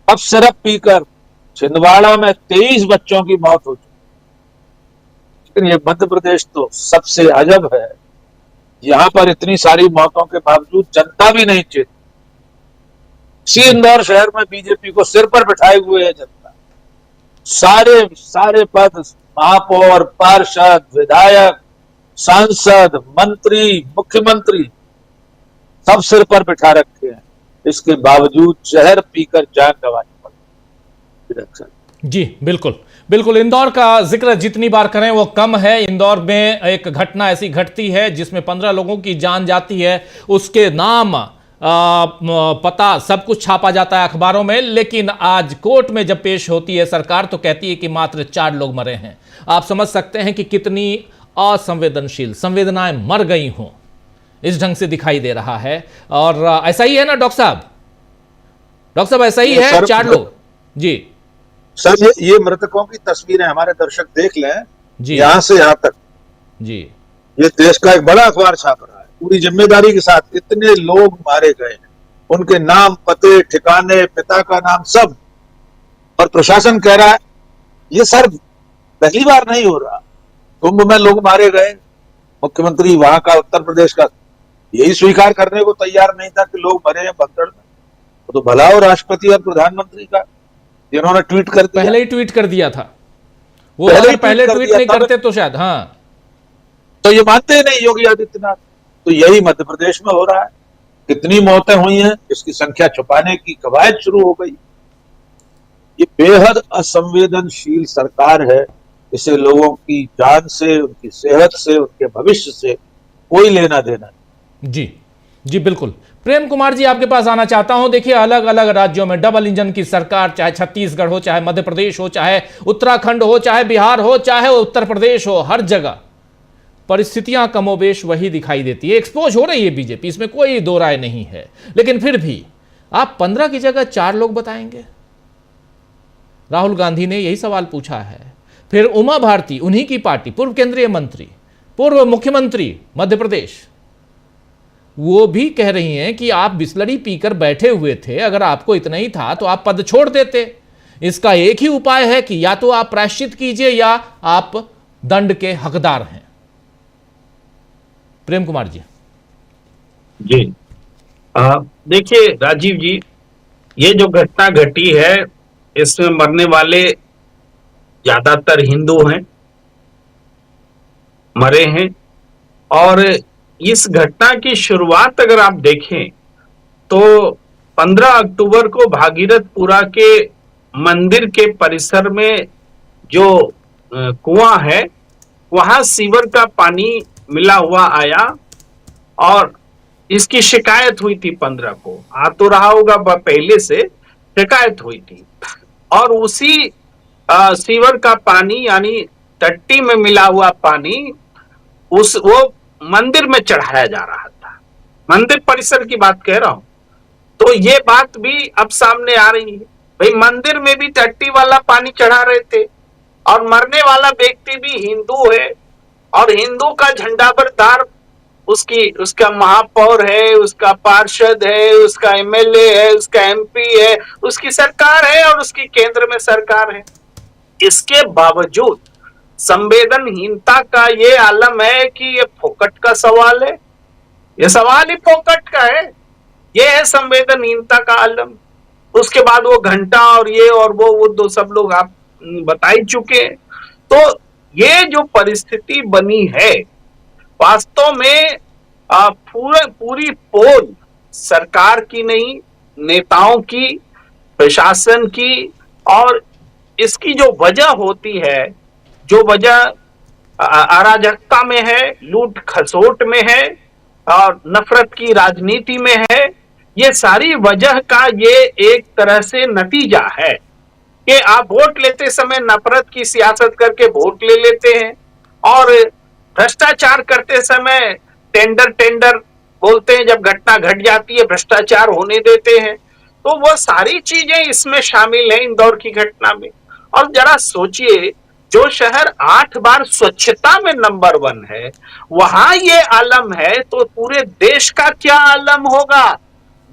अब सिरप पीकर छिंदवाड़ा में 23 बच्चों की मौत हो चुकी। लेकिन ये मध्य प्रदेश तो सबसे अजब है, यहां पर इतनी सारी मौतों के बावजूद जनता भी नहीं चेती। इसी इंदौर शहर में बीजेपी को सिर पर बिठाए हुए है जनता। सारे पद, महापौर, पार्षद, विधायक, सांसद, मंत्री, मुख्यमंत्री सब सिर पर बिठा रखे हैं। इसके बावजूद जहर पीकर जान गंवानी पड़ी। जी बिल्कुल बिल्कुल, इंदौर का जिक्र जितनी बार करें वो कम है। इंदौर में एक घटना ऐसी घटती है जिसमें 15 लोगों की जान जाती है, उसके नाम पता सब कुछ छापा जाता है अखबारों में, लेकिन आज कोर्ट में जब पेश होती है सरकार तो कहती है कि मात्र 4 लोग मरे हैं। आप समझ सकते हैं कि कितनी असंवेदनशील, संवेदनाएं मर गई हों, इस ढंग से दिखाई दे रहा है। और ऐसा ही है ना डॉक्टर साहब? डॉक्टर साहब ऐसा ही है, 4 लोग। जी सर, ये मृतकों की तस्वीरें हमारे दर्शक देख लें जी, यहां से यहां तक। जी, ये देश का एक बड़ा अखबार छाप रहा है पूरी जिम्मेदारी के साथ। इतने लोग मारे गए हैं, उनके नाम, पते, ठिकाने, पिता का नाम सब, और प्रशासन कह रहा है ये सर पहली बार नहीं हो रहा। कुंभ में लोग मारे गए, मुख्यमंत्री वहां का, उत्तर प्रदेश का, यही स्वीकार करने को तैयार नहीं था कि लोग मरे हैं भगदड़ में। तो भला हो राष्ट्रपति और प्रधानमंत्री का, जिन्होंने ट्वीट कर दिया, पहले ही ट्वीट कर दिया था वो। अगर पहले ट्वीट नहीं करते तो शायद, हाँ, तो ये मानते नहीं योगी आदित्यनाथ। तो यही मध्य प्रदेश में हो रहा है। कितनी मौतें हुई हैं, इसकी संख्या छुपाने की कवायद शुरू हो गई। ये बेहद असंवेदनशील सरकार है। इसे लोगों की जान से, उनकी सेहत से, उनके भविष्य से कोई लेना देना नहीं। जी जी बिल्कुल। प्रेम कुमार जी, आपके पास आना चाहता हूं। देखिए, अलग अलग राज्यों में डबल इंजन की सरकार, चाहे छत्तीसगढ़ हो, चाहे मध्य प्रदेश हो, चाहे उत्तराखंड हो, चाहे बिहार हो, चाहे उत्तर प्रदेश हो, हर जगह परिस्थितियां कमोबेश वही दिखाई देती है। एक्सपोज हो रही है बीजेपी, इसमें कोई दो राय नहीं है। लेकिन फिर भी आप 15 की जगह 4 लोग बताएंगे? राहुल गांधी ने यही सवाल पूछा है। फिर उमा भारती, उन्हीं की पार्टी, पूर्व केंद्रीय मंत्री, पूर्व मुख्यमंत्री मध्य प्रदेश, वो भी कह रही हैं कि आप बिस्लरी पीकर बैठे हुए थे, अगर आपको इतना ही था तो आप पद छोड़ देते। इसका एक ही उपाय है कि या तो आप प्रायश्चित कीजिए या आप दंड के हकदार हैं। प्रेम कुमार जी। जी देखिए राजीव जी, ये जो घटना घटी है इसमें मरने वाले ज्यादातर हिंदू हैं, मरे हैं। और इस घटना की शुरुआत अगर आप देखें तो 15 अक्टूबर को भागीरथपुरा के मंदिर के परिसर में जो कुआं है वहां सीवर का पानी मिला हुआ आया और इसकी शिकायत हुई थी 15 को। आ तो रहा होगा पहले से शिकायत हुई थी और उसी सीवर का पानी यानी टट्टी में मिला हुआ पानी वो मंदिर में चढ़ाया जा रहा था। मंदिर परिसर की बात कह रहा हूं। तो ये बात भी अब सामने आ रही है, भाई मंदिर में भी टट्टी वाला पानी चढ़ा रहे थे और मरने वाला व्यक्ति भी हिंदू है और हिंदू का झंडा बरदार उसका महापौर है, उसका पार्षद है, उसका एमएलए है, उसका एमपी है, उसकी सरकार है और उसकी केंद्र में सरकार है। इसके बावजूद संवेदनहीनता का ये आलम है कि ये फोकट का सवाल है, ये सवाल ही फोकट का है, ये है संवेदनहीनता का आलम। उसके बाद वो घंटा और ये और वो दो सब लोग आप बता ही चुके हैं। तो ये जो परिस्थिति बनी है वास्तव में पूरी पोल सरकार की नहीं, नेताओं की, प्रशासन की, और इसकी जो वजह होती है, जो वजह अराजकता में है, लूट खसोट में है और नफरत की राजनीति में है, ये सारी वजह का ये एक तरह से नतीजा है कि आप वोट लेते समय नफरत की सियासत करके वोट ले लेते हैं और भ्रष्टाचार करते समय टेंडर टेंडर बोलते हैं, जब घटना घट जाती है भ्रष्टाचार होने देते हैं। तो वो सारी चीजें इसमें शामिल है इंदौर की घटना में। और जरा सोचिए, जो शहर 8 बार स्वच्छता में नंबर 1 है, वहां ये आलम है, तो पूरे देश का क्या आलम होगा?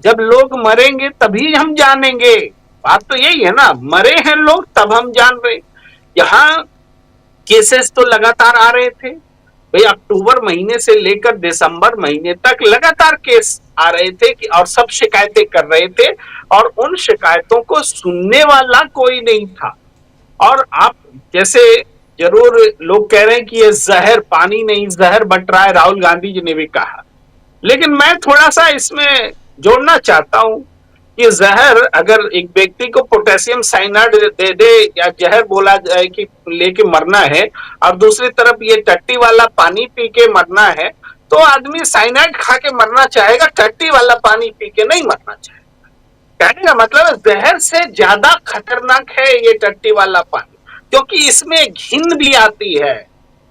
जब लोग मरेंगे तभी हम जानेंगे। बात तो यही है ना, मरे हैं लोग तब हम जान रहे। यहाँ केसेस तो लगातार आ रहे थे भाई, अक्टूबर महीने से लेकर दिसंबर महीने तक लगातार केस आ रहे थे कि और सब शिकायतें कर रहे थे, और उन शिकायतों को सुनने वाला कोई नहीं था। और आप जैसे जरूर लोग कह रहे हैं कि ये जहर पानी नहीं जहर बट रहा है, राहुल गांधी जी ने भी कहा, लेकिन मैं थोड़ा सा इसमें जोड़ना चाहता हूं कि जहर अगर एक व्यक्ति को पोटेशियम साइनाइड दे दे या जहर बोला जाए कि लेके मरना है, और दूसरी तरफ ये टट्टी वाला पानी पी के मरना है, तो आदमी साइनाइड खा के मरना चाहेगा, टट्टी वाला पानी पी के नहीं मरना चाहेगा। कहने का मतलब जहर से ज्यादा खतरनाक है ये टट्टी वाला पानी, क्योंकि इसमें घिन भी आती है,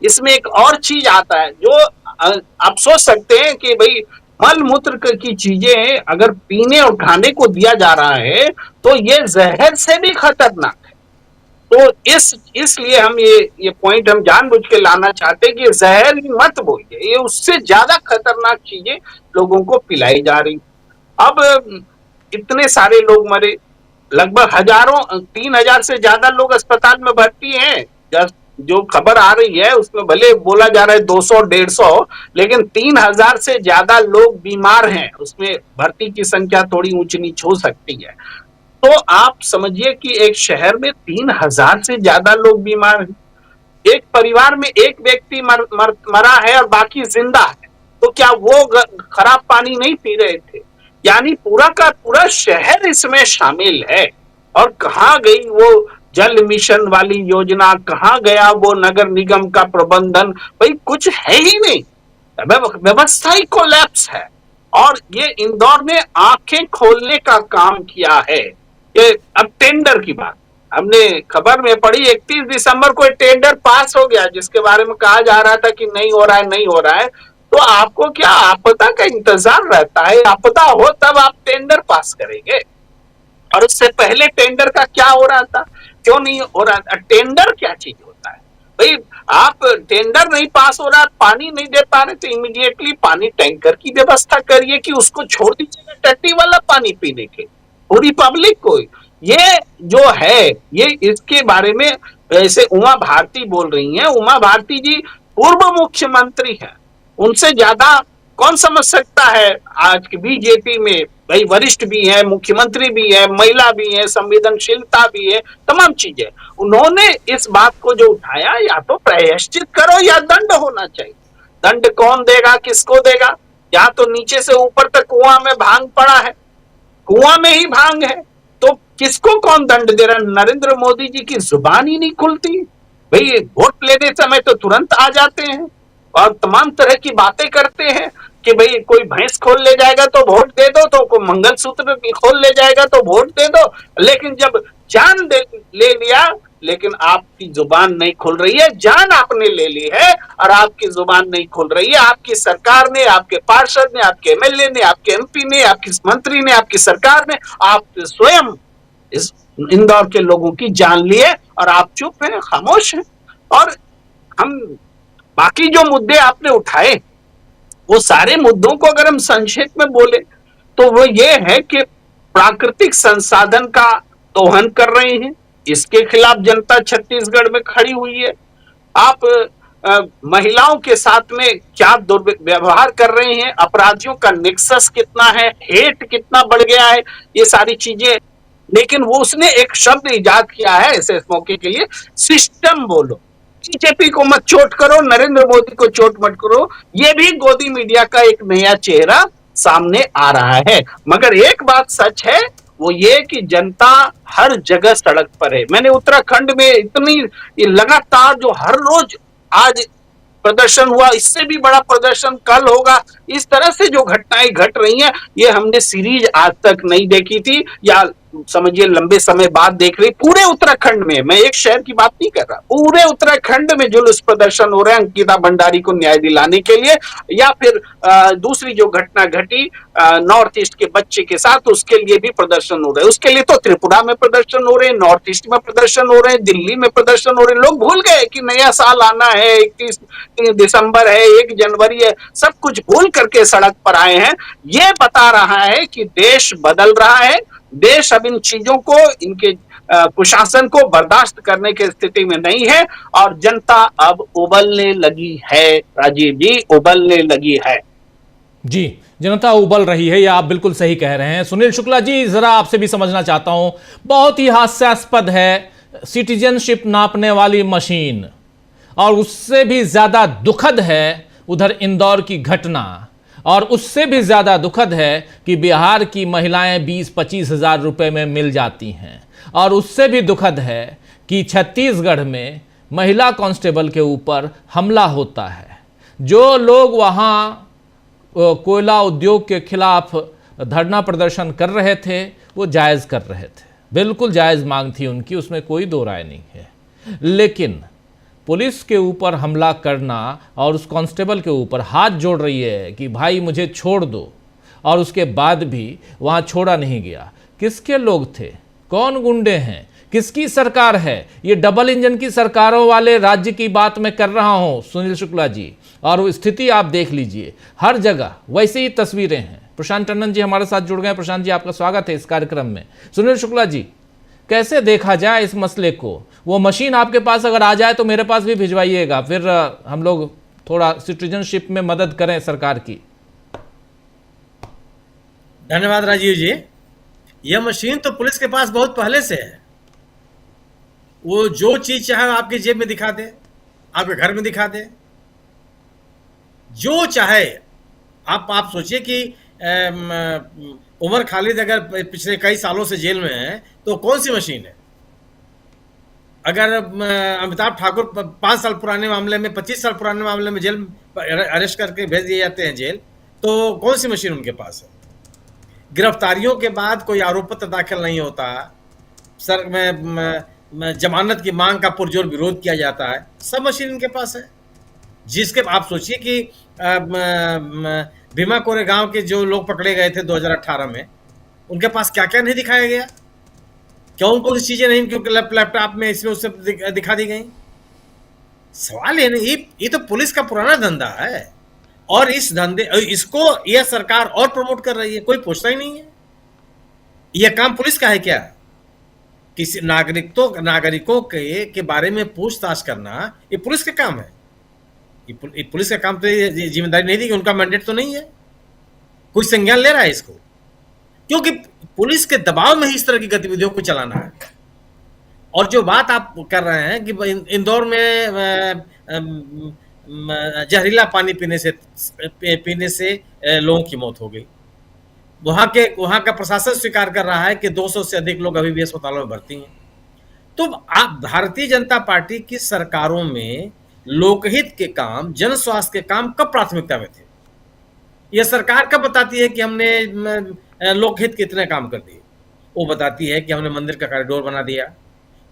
इसमें एक और चीज आता है जो आप सोच सकते हैं कि भाई मल मूत्र की चीजें अगर पीने और खाने को दिया जा रहा है तो ये जहर से भी खतरनाक है। तो इसलिए हम ये पॉइंट हम जानबूझ के लाना चाहते हैं कि जहर ही मत बोलिए, ये उससे ज्यादा खतरनाक चीजें लोगों को पिलाई जा रही। अब इतने सारे लोग मरे, लगभग हजारों 3000 से ज्यादा लोग अस्पताल में भर्ती हैं। जो खबर आ रही है उसमें भले बोला जा रहा है 200-150, लेकिन 3000 से ज्यादा लोग बीमार हैं, उसमें भर्ती की संख्या थोड़ी ऊंच नीच हो सकती है। तो आप समझिए कि एक शहर में 3000 से ज्यादा लोग बीमार हैं, एक परिवार में एक व्यक्ति मरा है और बाकी जिंदा है, तो क्या वो खराब पानी नहीं पी रहे थे? यानी पूरा का पूरा शहर इसमें शामिल है। और कहाँ गई वो जल मिशन वाली योजना, कहाँ गया वो नगर निगम का प्रबंधन? भाई कुछ है ही नहीं, व्यवस्था ही कोलैप्स है। और ये इंदौर ने आंखें खोलने का काम किया है। ये अब टेंडर की बात हमने खबर में पढ़ी, 31 दिसंबर को टेंडर पास हो गया जिसके बारे में कहा जा रहा था कि नहीं हो रहा है, नहीं हो रहा है। तो आपको क्या आपदा का इंतजार रहता है? आपदा हो तब आप टेंडर पास करेंगे, और उससे पहले टेंडर का क्या हो रहा था, क्यों नहीं हो रहा था? टेंडर क्या चीज होता है भाई? आप टेंडर नहीं पास हो रहा, पानी नहीं दे पा रहे, तो इमीडिएटली पानी टैंकर की व्यवस्था करिए कि उसको छोड़ दीजिएगा टट्टी वाला पानी पीने के पूरी पब्लिक को। ये जो है ये इसके बारे में ऐसे उमा भारती बोल रही हैं। उमा भारती जी पूर्व मुख्यमंत्री हैं, उनसे ज्यादा कौन समझ सकता है आज की बीजेपी में? भाई वरिष्ठ भी है, मुख्यमंत्री भी है, महिला भी है, संवेदनशीलता भी है, तमाम चीजें। उन्होंने इस बात को जो उठाया, या तो प्रायश्चित करो या दंड होना चाहिए। दंड कौन देगा, किसको देगा? या तो नीचे से ऊपर तक कुआं में भांग पड़ा है, कुआं में ही भांग है, तो किसको कौन दंड दे रहा? नरेंद्र मोदी जी की जुबान ही नहीं खुलती भाई। वोट लेने समय तो तुरंत आ जाते हैं और तमाम तरह की बातें करते हैं कि भाई कोई भैंस खोल ले जाएगा तो वोट दे दो, तो कोई मंगलसूत्र खोल ले जाएगा तो वोट दे दो। लेकिन जब जान ले लिया, लेकिन आपकी जुबान नहीं खुल रही है। जान आपने ले ली है और आपकी जुबान नहीं खुल रही है। आपकी सरकार ने, आपके पार्षद ने, आपके एमएलए ने, आपके एमपी ने, आपकी मंत्री ने, आपकी सरकार ने, आप स्वयं इस इंदौर के लोगों की जान लिए और आप चुप हैं, खामोश हैं। और हम बाकी जो मुद्दे आपने उठाए, वो सारे मुद्दों को अगर हम संक्षेप में बोले तो वो ये है कि प्राकृतिक संसाधन का दोहन कर रहे हैं, इसके खिलाफ जनता छत्तीसगढ़ में खड़ी हुई है। आप महिलाओं के साथ में क्या दुर्व्यवहार कर रहे हैं, अपराधियों का नेक्सस कितना है, हेट कितना बढ़ गया है, ये सारी चीजें। लेकिन वो उसने एक शब्द इजाद किया है ऐसे मौके के लिए, सिस्टम बोलो। बीजेपी को मत चोट करो, नरेंद्र मोदी को चोट मत करो। ये भी गोदी मीडिया का एक नया चेहरा सामने आ रहा है। मगर एक बात सच है, वो ये कि जनता हर जगह सड़क पर है। मैंने उत्तराखंड में इतनी लगातार जो हर रोज आज प्रदर्शन हुआ, इससे भी बड़ा प्रदर्शन कल होगा, इस तरह से जो घटनाएं घट रही हैं, ये हमने सीरीज आज तक नहीं देखी थी, या समझिए लंबे समय बाद देख रही, पूरे उत्तराखंड में, मैं एक शहर की बात नहीं कर रहा, पूरे उत्तराखंड में जुलूस प्रदर्शन हो रहे हैं अंकिता भंडारी को न्याय दिलाने के लिए, या फिर दूसरी जो घटना घटी नॉर्थ ईस्ट के बच्चे के साथ, उसके लिए भी प्रदर्शन हो रहे हैं। उसके लिए तो त्रिपुरा में प्रदर्शन हो रहे हैं, नॉर्थ ईस्ट में प्रदर्शन हो रहे हैं, दिल्ली में प्रदर्शन हो रहे हैं। लोग भूल गए कि नया साल आना है, 31 दिसंबर है, 1 जनवरी है, सब कुछ भूल करके सड़क पर आए हैं। ये बता रहा है कि देश बदल रहा है, देश अब इन चीजों को, इनके कुशासन को बर्दाश्त करने की स्थिति में नहीं है, और जनता अब उबलने लगी है। राजीव जी, उबलने लगी है। जी, जनता उबल रही है, ये आप बिल्कुल सही कह रहे हैं। सुनील शुक्ला जी, जरा आपसे भी समझना चाहता हूं, बहुत ही हास्यास्पद है सिटीजनशिप नापने वाली मशीन, और उससे भी ज्यादा दुखद है उधर इंदौर की घटना, और उससे भी ज्यादा दुखद है कि बिहार की महिलाएं 20-25 हजार रुपए में मिल जाती हैं, और उससे भी दुखद है कि छत्तीसगढ़ में महिला कांस्टेबल के ऊपर हमला होता है। जो लोग वहां कोयला उद्योग के खिलाफ धरना प्रदर्शन कर रहे थे, वो जायज़ कर रहे थे, बिल्कुल जायज़ मांग थी उनकी, उसमें कोई दो राय नहीं है। लेकिन पुलिस के ऊपर हमला करना और उस कांस्टेबल के ऊपर हाथ जोड़ रही है कि भाई मुझे छोड़ दो, और उसके बाद भी वहाँ छोड़ा नहीं गया। किसके लोग थे, कौन गुंडे हैं, किसकी सरकार है? ये डबल इंजन की सरकारों वाले राज्य की बात मैं कर रहा हूं सुनील शुक्ला जी, और वो स्थिति आप देख लीजिए, हर जगह वैसे ही तस्वीरें हैं। प्रशांत टंडन जी हमारे साथ जुड़ गए। प्रशांत जी, आपका स्वागत है इस कार्यक्रम में। सुनील शुक्ला जी, कैसे देखा जाए इस मसले को? वो मशीन आपके पास अगर आ जाए तो मेरे पास भी भिजवाइएगा, फिर हम लोग थोड़ा सिटीजनशिप में मदद करें सरकार की। धन्यवाद राजीव जी। यह मशीन तो पुलिस के पास बहुत पहले से है। वो जो चीज चाहे आपकी जेब में दिखा दे, आपके घर में दिखा दे, जो चाहे। आप सोचिए कि उमर खालिद अगर पिछले कई सालों से जेल में है तो कौन सी मशीन है? अगर अमिताभ ठाकुर 5 साल पुराने मामले में, 25 साल पुराने मामले में जेल अरेस्ट करके भेज दिए जाते हैं जेल, तो कौन सी मशीन उनके पास है? गिरफ्तारियों के बाद कोई आरोप पत्र दाखिल नहीं होता, सर में जमानत की मांग का पुरजोर विरोध किया जाता है, सब मशीन इनके पास है। जिसके आप सोचिए कि भीमा कोरेगांव के जो लोग पकड़े गए थे 2018 में, उनके पास क्या क्या नहीं दिखाया गया? क्यों उनको चीजें नहीं, क्योंकि लैपटॉप में इसमें उससे दिखा दी गई? सवाल ये नहीं, ये तो पुलिस का पुराना धंधा है, और इस धंधे इसको यह सरकार और प्रमोट कर रही है, कोई पूछता ही नहीं है। यह काम पुलिस का है क्या? किसी नागरिकों के बारे में पूछताछ करना ये पुलिस का काम है। ये पुलिस का काम तो जिम्मेदारी नहीं दी, उनका मैंडेट तो नहीं है। कोई संज्ञान ले रहा है इसको? क्योंकि पुलिस के दबाव में ही इस तरह की गतिविधियों को चलाना है। और जो बात आप कर रहे हैं कि इंदौर में जहरीला पानी पीने से लोगों की मौत हो गई, वहां का प्रशासन स्वीकार कर रहा है कि 200 से अधिक लोग अभी भी अस्पतालों में भर्ती हैं। तो आप भारतीय जनता पार्टी की सरकारों में लोकहित के काम, जन स्वास्थ्य के काम कब प्राथमिकता में थे? यह सरकार कब बताती है कि हमने लोकहित के इतने काम कर दिए? वो बताती है कि हमने मंदिर का कॉरिडोर बना दिया,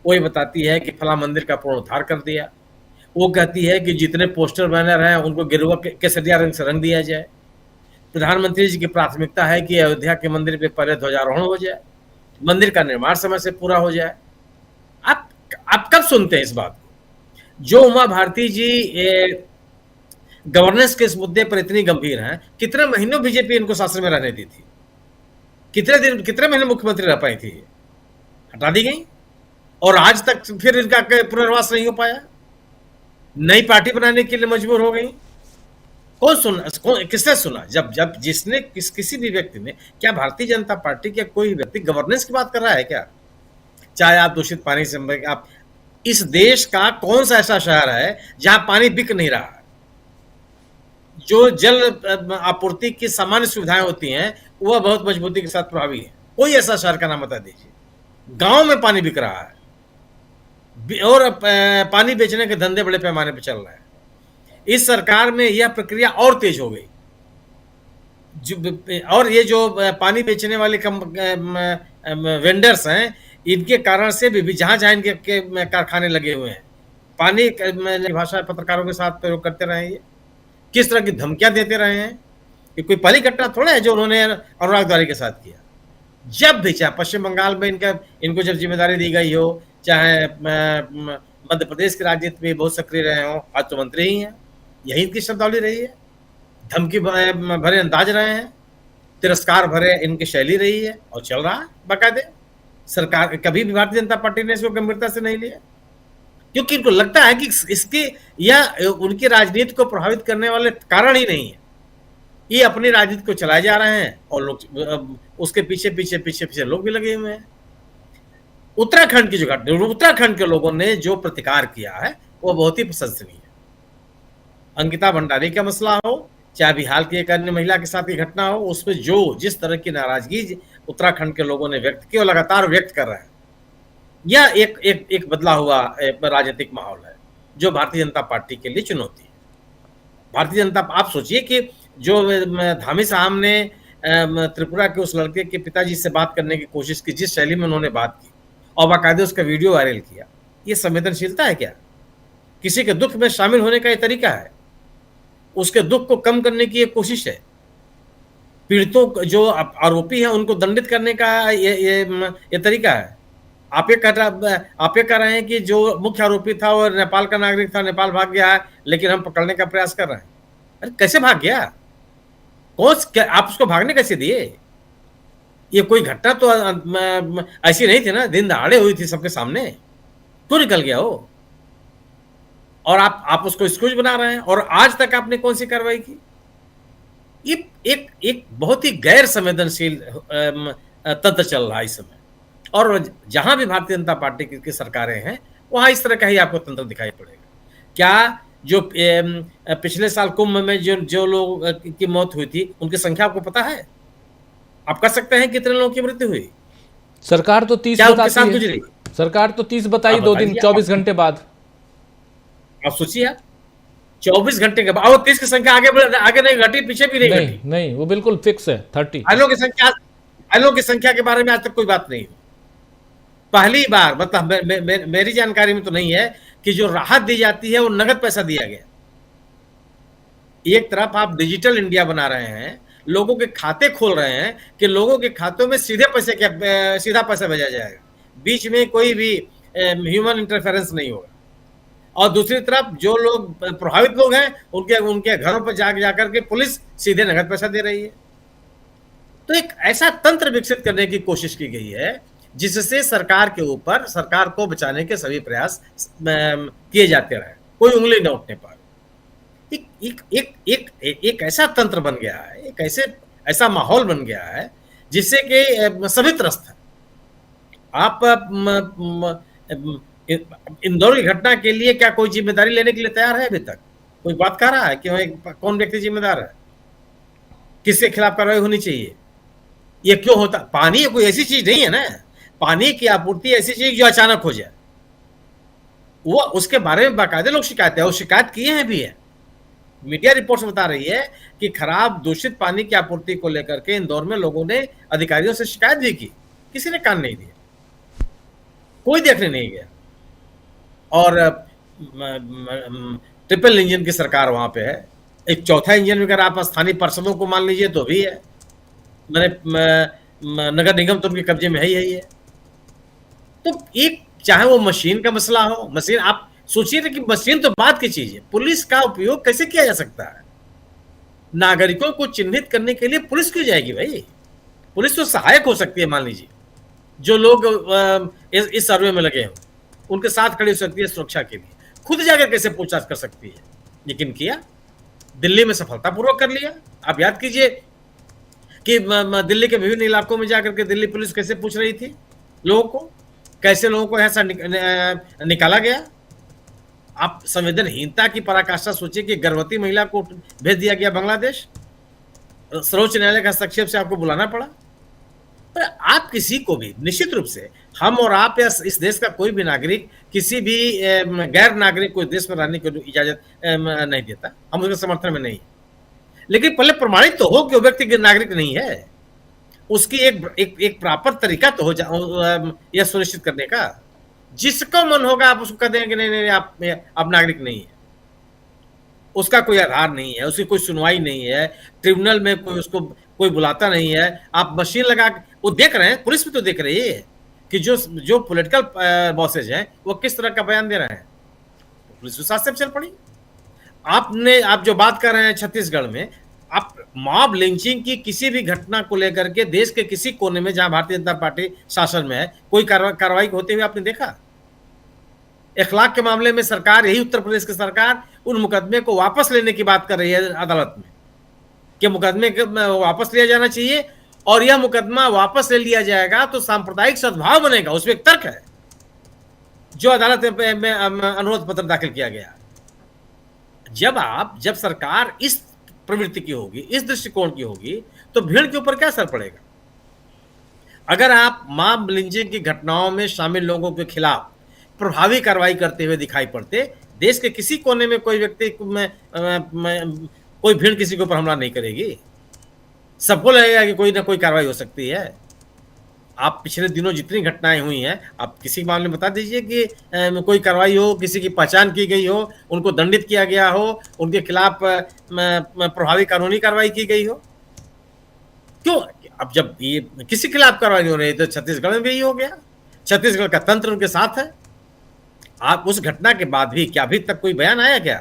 वो ये बताती है कि फला मंदिर का पुनरुद्धार कर दिया, वो कहती है कि जितने पोस्टर बैनर हैं उनको गेरुआ केसरिया रंग से रंग दिया जाए। प्रधानमंत्री जी की प्राथमिकता है कि अयोध्या के मंदिर पे पहले ध्वजारोहण हो जाए, मंदिर का निर्माण समय से पूरा हो जाए। आप कब सुनते हैं इस बात को? जो उमा भारती जी गवर्नेंस के इस मुद्दे पर इतनी गंभीर हैं, कितने महीनों बीजेपी इनको शासन में रहने दी थी? कितने महीने मुख्यमंत्री रह पाई थी? हटा दी गई, और आज तक फिर इनका पुनर्वास नहीं हो पाया, नई पार्टी बनाने के लिए मजबूर हो गई। किसने सुना? जब जिसने किसी भी व्यक्ति ने, क्या भारतीय जनता पार्टी के कोई व्यक्ति गवर्नेंस की बात कर रहा है क्या? चाहे आप दूषित पानी से, आप इस देश का कौन सा ऐसा शहर है जहां पानी बिक नहीं रहा है? जो जल आपूर्ति की सामान्य सुविधाएं होती हैं वह बहुत मजबूती के साथ प्रभावी है। कोई ऐसा शहर का नाम बता दीजिए। गांव में पानी बिक रहा है और पानी बेचने के धंधे बड़े पैमाने पर चल रहे हैं। इस सरकार में यह प्रक्रिया और तेज हो गई। और ये जो पानी बेचने वाले वेंडर्स हैं, इनके कारण से भी जहां जहां इनके कारखाने लगे हुए हैं, पानी भाषा पत्रकारों के साथ प्रयोग करते रहे हैं, किस तरह की धमकियां देते रहे हैं। ये कोई पहली घटना थोड़ा है जो उन्होंने अनुराग द्वारी के साथ किया। जब भी, चाहे पश्चिम बंगाल में इनको जब जिम्मेदारी दी गई हो, चाहे मध्य प्रदेश की राजनीति में बहुत सक्रिय रहे हो, आज तो मंत्री ही हैं, यही इनकी शब्दावली रही है। धमकी भरे अंदाज रहे हैं, तिरस्कार भरे इनकी शैली रही है, और चल रहा है बाकायदे। सरकार कभी भी भारतीय जनता पार्टी ने इसको गंभीरता से नहीं लिया, क्योंकि इनको लगता है कि इसके या उनकी राजनीति को प्रभावित करने वाले कारण ही नहीं है। ये अपनी राजनीति को चलाए जा रहे हैं और लोग उसके पीछे पीछे पीछे पीछे लोग भी लगे हुए हैं। उत्तराखंड की जो घटना, उत्तराखंड के लोगों ने जो प्रतिकार किया है वो बहुत ही प्रशंसनीय है। अंकिता भंडारी का मसला हो, चाहे बिहार की एक अन्य महिला के साथ की घटना हो, उसमें जिस तरह की नाराजगी उत्तराखंड के लोगों ने व्यक्त की और लगातार व्यक्त कर रहे हैं, यह एक बदला हुआ राजनीतिक माहौल है जो भारतीय जनता पार्टी के लिए चुनौती है। भारतीय जनता, आप सोचिए कि जो धामी साहब ने त्रिपुरा के उस लड़के के पिताजी से बात करने की कोशिश की, जिस शैली में उन्होंने बात की और बाकायदे उसका वीडियो वायरल किया, ये संवेदनशीलता है क्या? किसी के दुख में शामिल होने का ये तरीका है? उसके दुख को कम करने की एक कोशिश है। पीड़ितों जो आरोपी हैं उनको दंडित करने का ये तरीका है। आप ये कह रहे हैं कि जो मुख्य आरोपी था वो नेपाल का नागरिक था, नेपाल भाग गया है, लेकिन हम पकड़ने का प्रयास कर रहे हैं। अरे कैसे भाग गया? आप उसको भागने कैसे दिए? ये कोई घटना तो ऐसी नहीं थी ना, दिन दहाड़े हुई थी सबके सामने, क्यों निकल गया हो? और आप उसको एक्सक्यूज बना रहे हैं, और आज तक आपने कौन सी कार्रवाई की? ये एक बहुत ही गैर संवेदनशील तंत्र चल रहा है इस समय, और जहां भी भारतीय जनता पार्टी की सरकारें हैं वहां इस तरह का ही आपको तंत्र दिखाई पड़ेगा। क्या जो पिछले साल कुंभ में जो लोग की मौत हुई थी उनकी संख्या आपको पता है? आप कर सकते हैं कितने लोगों की मृत्यु हुई? सरकार तो 30 बताती है। सरकार तो 30 बताई 2 दिन 24 घंटे बाद। आप सोचिए, आप 24 घंटे के बाद 30 की संख्या आगे नहीं घटी, पीछे भी नहीं घटी। नहीं, वो बिल्कुल फिक्स है 30। घायलों की संख्या के बारे में आज तक कोई बात नहीं हुई। पहली बार, मतलब मेरी जानकारी में तो नहीं है कि जो राहत दी जाती है वो नगद पैसा दिया गया। एक तरफ आप डिजिटल इंडिया बना रहे हैं, लोगों के खाते खोल रहे हैं कि लोगों के खातों में सीधा पैसा भेजा जाएगा, बीच में कोई भी ह्यूमन इंटरफेरेंस नहीं होगा। और दूसरी तरफ जो लोग प्रभावित लोग हैं उनके घरों पर जाकर के पुलिस सीधे नगद पैसा दे रही है। तो एक ऐसा तंत्र विकसित करने की कोशिश की गई है जिससे सरकार को बचाने के सभी प्रयास किए जाते रहे, कोई उंगली न उठने पाए। एक ऐसा तंत्र बन गया है, एक ऐसा माहौल बन गया है जिससे कि सभी त्रस्त है। आप इंदौर की घटना के लिए क्या कोई जिम्मेदारी लेने के लिए तैयार है? अभी तक कोई बात कह रहा है कि कौन व्यक्ति जिम्मेदार है, किसके खिलाफ कार्रवाई होनी चाहिए? ये क्यों होता? पानी कोई ऐसी चीज नहीं है ना, पानी की आपूर्ति ऐसी चीज जो अचानक हो जाए, वो उसके बारे में बाकायदे लोग शिकायतें, और शिकायत किए हैं भी है। मीडिया रिपोर्ट्स बता रही है कि खराब दूषित पानी की आपूर्ति को लेकर के इंदौर में लोगों ने अधिकारियों से शिकायत भी की, किसी ने कान नहीं दिया, कोई देखने नहीं गया। और ट्रिपल इंजन की सरकार वहां पे है, एक चौथा इंजन अगर आप स्थानीय पार्षदों को मान लीजिए तो भी है, मैंने नगर निगम तो उनके कब्जे में ही है। तो एक चाहे वो मशीन का मसला हो, मशीन आप सोचिए कि मशीन तो बात की चीज है, पुलिस का उपयोग कैसे किया जा सकता है? नागरिकों को चिन्हित करने के लिए पुलिस क्यों जाएगी भाई? पुलिस तो सहायक हो सकती है, मान लीजिए जो लोग इस सर्वे में लगे हों उनके साथ खड़ी हो सकती है सुरक्षा के लिए, खुद जाकर कैसे पूछताछ कर सकती है? लेकिन किया, दिल्ली में सफलतापूर्वक कर लिया। आप याद कीजिए कि दिल्ली के विभिन्न इलाकों में जाकर के दिल्ली पुलिस कैसे पूछ रही थी लोगों को, कैसे लोगों को ऐसा निकाला गया। आप संवेदनहीनता की पराकाष्ठा सोचिए कि गर्भवती महिला को भेज दिया गया बांग्लादेश, सर्वोच्च न्यायालय का हस्तक्षेप से आपको बुलाना पड़ा। पर आप किसी को भी, निश्चित रूप से हम और आप या इस देश का कोई भी नागरिक किसी भी गैर नागरिक को देश में रहने की इजाजत नहीं देता, हम उसके समर्थन में नहीं। लेकिन पहले प्रमाणित तो हो कि वो व्यक्ति नागरिक नहीं है, उसकी एक प्रॉपर तरीका तो हो यह सुनिश्चित करने का। जिसका मन होगा आप उसको कह देंगे कि नहीं आप नागरिक नहीं है, उसका कोई आधार नहीं है, उसकी कोई सुनवाई नहीं है, ट्रिब्यूनल में उसको कोई बुलाता नहीं है। आप मशीन लगा वो देख रहे हैं, पुलिस भी तो देख रही है कि जो पॉलिटिकल बॉसेज हैं वो किस तरह का बयान दे रहे हैं, तो पुलिस भी साथ से चल पड़ी। आप जो बात कर रहे हैं छत्तीसगढ़ में, आप मॉब लिंचिंग की किसी भी घटना को लेकर के देश के किसी कोने में जहां भारतीय जनता पार्टी शासन में है, कोई कार्रवाई होते हुए आपने देखा? इखलाक के मामले में सरकार, यही उत्तर प्रदेश की सरकार, उन मुकदमे को वापस लेने की बात कर रही है अदालत में कि मुकदमे वापस लिया जाना चाहिए, और यह मुकदमा वापस ले लिया जाएगा तो सांप्रदायिक सद्भाव बनेगा। उसमें एक तर्क है जो अदालत में अनुरोध पत्र दाखिल किया गया। जब सरकार इस प्रवृत्ति की होगी, इस दृष्टिकोण की होगी, तो भीड़ के ऊपर क्या असर पड़ेगा? अगर आप मॉब लिंचिंग की घटनाओं में शामिल लोगों के खिलाफ प्रभावी कार्रवाई करते हुए दिखाई पड़ते, देश के किसी कोने में कोई व्यक्ति कोई भीड़ किसी के ऊपर हमला नहीं करेगी, सबको लगेगा कि कोई ना कोई कार्रवाई हो सकती है। आप पिछले दिनों जितनी घटनाएं हुई हैं, आप किसी मामले में बता दीजिए कि कोई कार्रवाई हो, किसी की पहचान की गई हो, उनको दंडित किया गया हो, उनके खिलाफ प्रभावी कानूनी कार्रवाई की गई हो। क्यों? अब जब ये किसी के खिलाफ कार्रवाई नहीं हो रही तो छत्तीसगढ़ में भी यही हो गया। छत्तीसगढ़ का तंत्र उनके साथ है। आप उस घटना के बाद भी क्या अभी तक कोई बयान आया क्या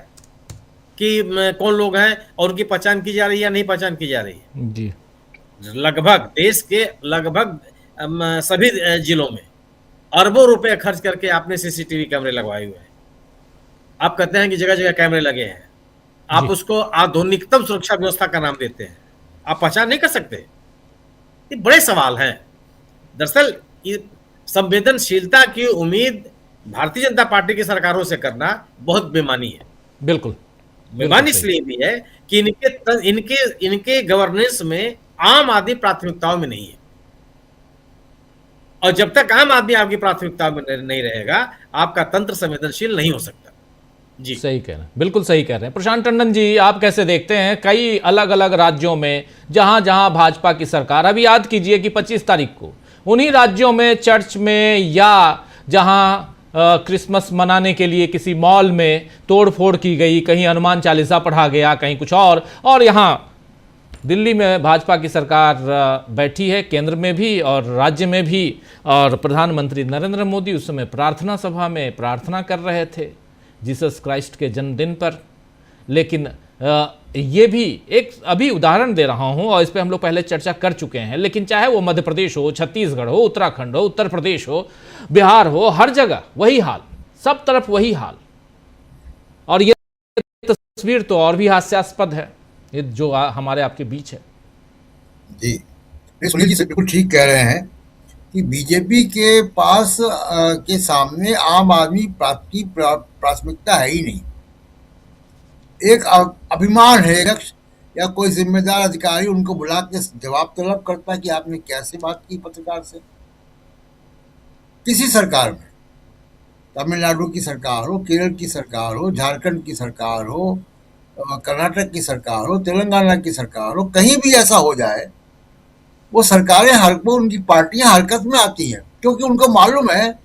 कि कौन लोग हैं और उनकी पहचान की जा रही है या नहीं पहचान की जा रही है? जी, लगभग देश के लगभग सभी जिलों में अरबों रुपए खर्च करके आपने सीसीटीवी कैमरे लगवाए हुए हैं। आप कहते हैं कि जगह जगह कैमरे लगे हैं, आप उसको आधुनिकतम सुरक्षा व्यवस्था का नाम देते हैं, आप पहचान नहीं कर सकते? ये बड़े सवाल हैं। दरअसल ये संवेदनशीलता की उम्मीद भारतीय जनता पार्टी की सरकारों से करना बहुत बेमानी है। बिल्कुल बेमानी इसलिए भी है कि इनके गवर्नेंस में आम आदमी प्राथमिकताओं में नहीं है, और जब तक आम आदमी आपकी प्राथमिकता में नहीं रहेगा, आपका तंत्र संवेदनशील नहीं हो सकता। जी, सही कह रहे हैं, बिल्कुल सही कह रहे हैं। प्रशांत टंडन जी, आप कैसे देखते हैं कई अलग अलग राज्यों में जहां जहां भाजपा की सरकार, अभी याद कीजिए कि 25 तारीख को उन्हीं राज्यों में चर्च में या जहां क्रिसमस मनाने के लिए किसी मॉल में तोड़फोड़ की गई, कहीं हनुमान चालीसा पढ़ा गया, कहीं कुछ और यहाँ दिल्ली में भाजपा की सरकार बैठी है, केंद्र में भी और राज्य में भी, और प्रधानमंत्री नरेंद्र मोदी उस समय प्रार्थना सभा में प्रार्थना कर रहे थे जीसस क्राइस्ट के जन्मदिन पर। लेकिन ये भी एक अभी उदाहरण दे रहा हूं और इस पे हम लोग पहले चर्चा कर चुके हैं, लेकिन चाहे वो मध्य प्रदेश हो, छत्तीसगढ़ हो, उत्तराखंड हो, उत्तर प्रदेश हो, बिहार हो, हर जगह वही हाल, सब तरफ वही हाल। और ये तस्वीर तो और भी हास्यास्पद है, ये जो हमारे आपके बीच है। जी, सुनील जी बिल्कुल ठीक कह रहे हैं कि बीजेपी के पास के सामने आम आदमी की प्राथमिकता है ही नहीं। एक अभिमान है या कोई जिम्मेदार अधिकारी उनको बुला के जवाब तलब करता है कि आपने कैसे बात की पत्रकार से। किसी सरकार में, तमिलनाडु की सरकार हो, केरल की सरकार हो, झारखंड की सरकार हो, कर्नाटक की सरकार हो, तेलंगाना की सरकार हो, कहीं भी ऐसा हो जाए, वो सरकारें उनकी पार्टियां हरकत में आती हैं, क्योंकि उनको मालूम है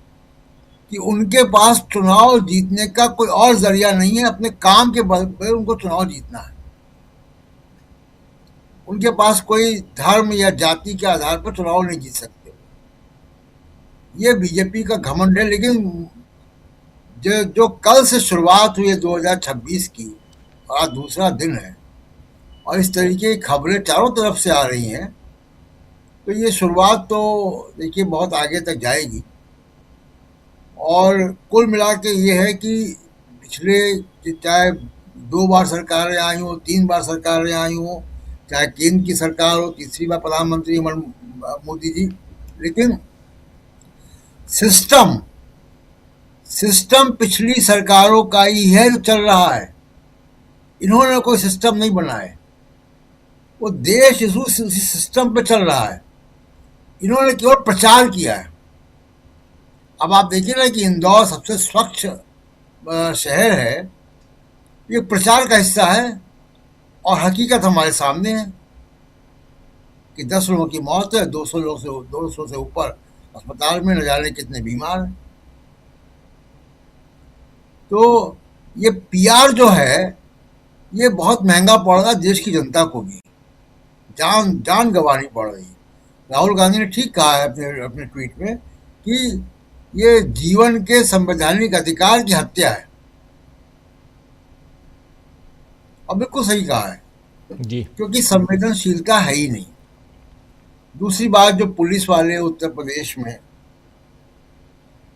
कि उनके पास चुनाव जीतने का कोई और जरिया नहीं है। अपने काम के बल पर उनको चुनाव जीतना है। उनके पास कोई धर्म या जाति के आधार पर चुनाव नहीं जीत सकते। ये बीजेपी का घमंड है। लेकिन जो कल से शुरुआत हुई है 2026 की, और आज दूसरा दिन है, और इस तरीके की खबरें चारों तरफ से आ रही हैं, तो ये शुरुआत तो देखिए बहुत आगे तक जाएगी। और कुल मिला के ये है कि पिछले चाहे 2 बार सरकारें आई हों, 3 बार सरकारें आई हों, चाहे केंद्र की सरकार हो, तीसरी बार प्रधानमंत्री मोदी जी, लेकिन सिस्टम पिछली सरकारों का ही है जो चल रहा है। इन्होंने कोई सिस्टम नहीं बनाया, वो देश उसी सिस्टम पे चल रहा है। इन्होंने केवल प्रचार किया है। अब आप देखिए ना कि इंदौर सबसे स्वच्छ शहर है, ये प्रचार का हिस्सा है। और हकीकत हमारे सामने है कि 10 लोगों की मौत है, 200 से ऊपर अस्पताल में, न जाने कितने बीमार हैं। तो ये पीआर जो है ये बहुत महंगा पड़ रहा है देश की जनता को भी, जान गंवानी पड़ रही है। राहुल गांधी ने ठीक कहा है अपने ट्वीट में कि ये जीवन के संवैधानिक अधिकार की हत्या है, और बिल्कुल सही कहा है जी, क्योंकि संवेदनशीलता है ही नहीं। दूसरी बात, जो पुलिस वाले उत्तर प्रदेश में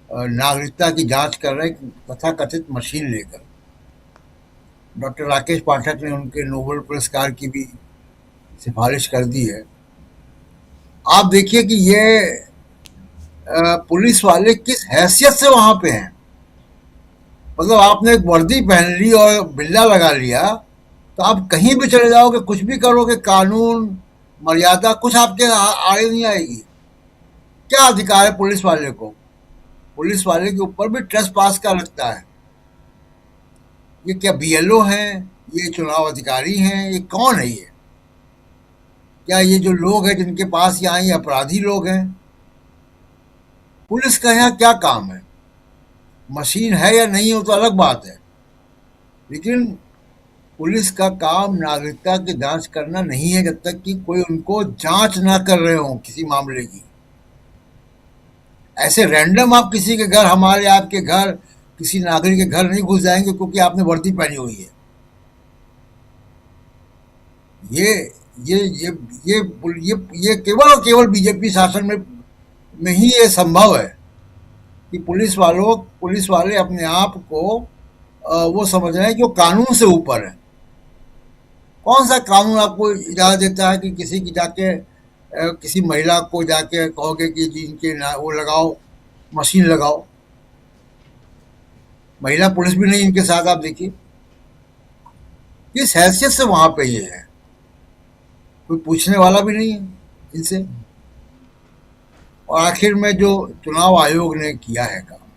नागरिकता की जांच कर रहे हैं तथाकथित मशीन लेकर, डॉक्टर राकेश पाठक ने उनके नोबेल पुरस्कार की भी सिफारिश कर दी है। आप देखिए कि ये पुलिस वाले किस हैसियत से वहां पे हैं। मतलब आपने एक वर्दी पहन ली और बिल्ला लगा लिया तो आप कहीं भी चले जाओगे, कुछ भी करोगे, कानून मर्यादा कुछ आपके आड़े नहीं आएगी। क्या अधिकार है पुलिस वाले को? पुलिस वाले के ऊपर भी ट्रेसपास का लगता है। ये क्या बीएलओ हैं? ये चुनाव अधिकारी हैं? ये कौन है? ये क्या ये जो लोग हैं जिनके पास यहाँ ये अपराधी लोग हैं? पुलिस का यहाँ क्या काम है? मशीन है या नहीं हो तो अलग बात है, लेकिन पुलिस का काम नागरिकता की जांच करना नहीं है जब तक कि कोई उनको जांच ना कर रहे हो किसी मामले की। ऐसे रैंडम आप किसी के घर, हमारे आपके घर, किसी नागरिक के घर नहीं घुस जाएंगे क्योंकि आपने वर्दी पहनी हुई है। ये केवल और केवल बीजेपी शासन में ही ये संभव है कि पुलिस वाले अपने आप को वो समझ रहे हैं कि वो कानून से ऊपर है। कौन सा कानून आपको इजाजत देता है कि किसी की जाके किसी महिला को जाके कहोगे कि जिनके वो लगाओ, मशीन लगाओ? महिला पुलिस भी नहीं इनके साथ। आप देखिए किस हैसियत से वहां पे ये है, कोई पूछने वाला भी नहीं है इनसे। और आखिर में जो चुनाव आयोग ने किया है काम,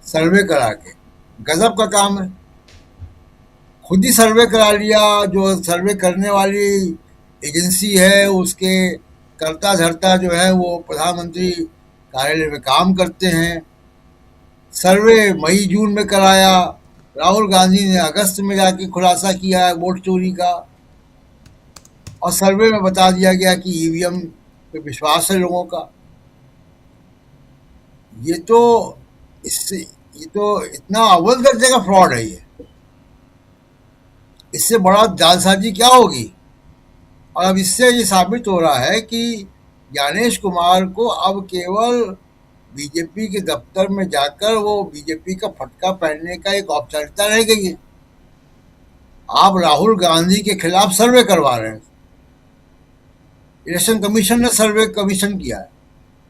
सर्वे करा के, गजब का काम है। खुद ही सर्वे करा लिया। जो सर्वे करने वाली एजेंसी है उसके कर्ता धर्ता जो है वो प्रधानमंत्री कार्यालय में काम करते हैं। सर्वे मई जून में कराया, राहुल गांधी ने अगस्त में जाके खुलासा किया है वोट चोरी का, और सर्वे में बता दिया गया कि ईवीएम पे विश्वास है लोगों का। ये तो इतना अव्वल दर्जे का फ्रॉड है। ये इससे बड़ा जालसाजी क्या होगी? और अब इससे ये साबित हो रहा है कि ज्ञानेश कुमार को अब केवल बीजेपी के दफ्तर में जाकर वो बीजेपी का फटका पहनने का एक औपचारिकता रह गई है। आप राहुल गांधी के खिलाफ सर्वे करवा रहे हैं। इलेक्शन कमीशन ने सर्वे कमीशन किया है।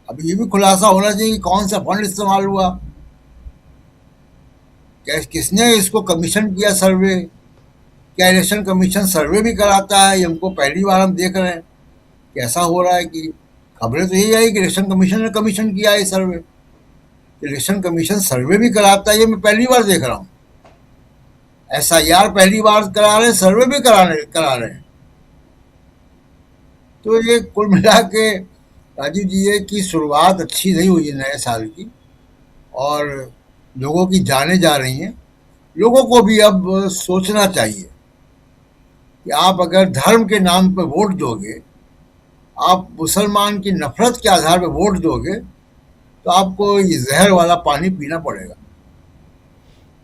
अब ये भी खुलासा होना चाहिए कि कौन सा फंड इस्तेमाल हुआ, क्या किसने इसको कमीशन किया सर्वे। क्या इलेक्शन कमीशन सर्वे भी कराता है? ये हमको पहली बार हम देख रहे हैं। कैसा हो रहा है कि खबरें तो यही आई कि इलेक्शन कमीशन ने कमीशन किया है सर्वे। इलेक्शन कमीशन सर्वे भी कराता है, ये मैं पहली बार देख रहा हूँ। SIR पहली बार करा रहे हैं, सर्वे भी करा रहे हैं। तो ये कुल मिला के राजीव जी ये की शुरुआत अच्छी नहीं हुई है नए साल की, और लोगों की जाने जा रही हैं। लोगों को भी अब सोचना चाहिए कि आप अगर धर्म के नाम पर वोट दोगे, आप मुसलमान की नफरत के आधार पर वोट दोगे, तो आपको ये जहर वाला पानी पीना पड़ेगा।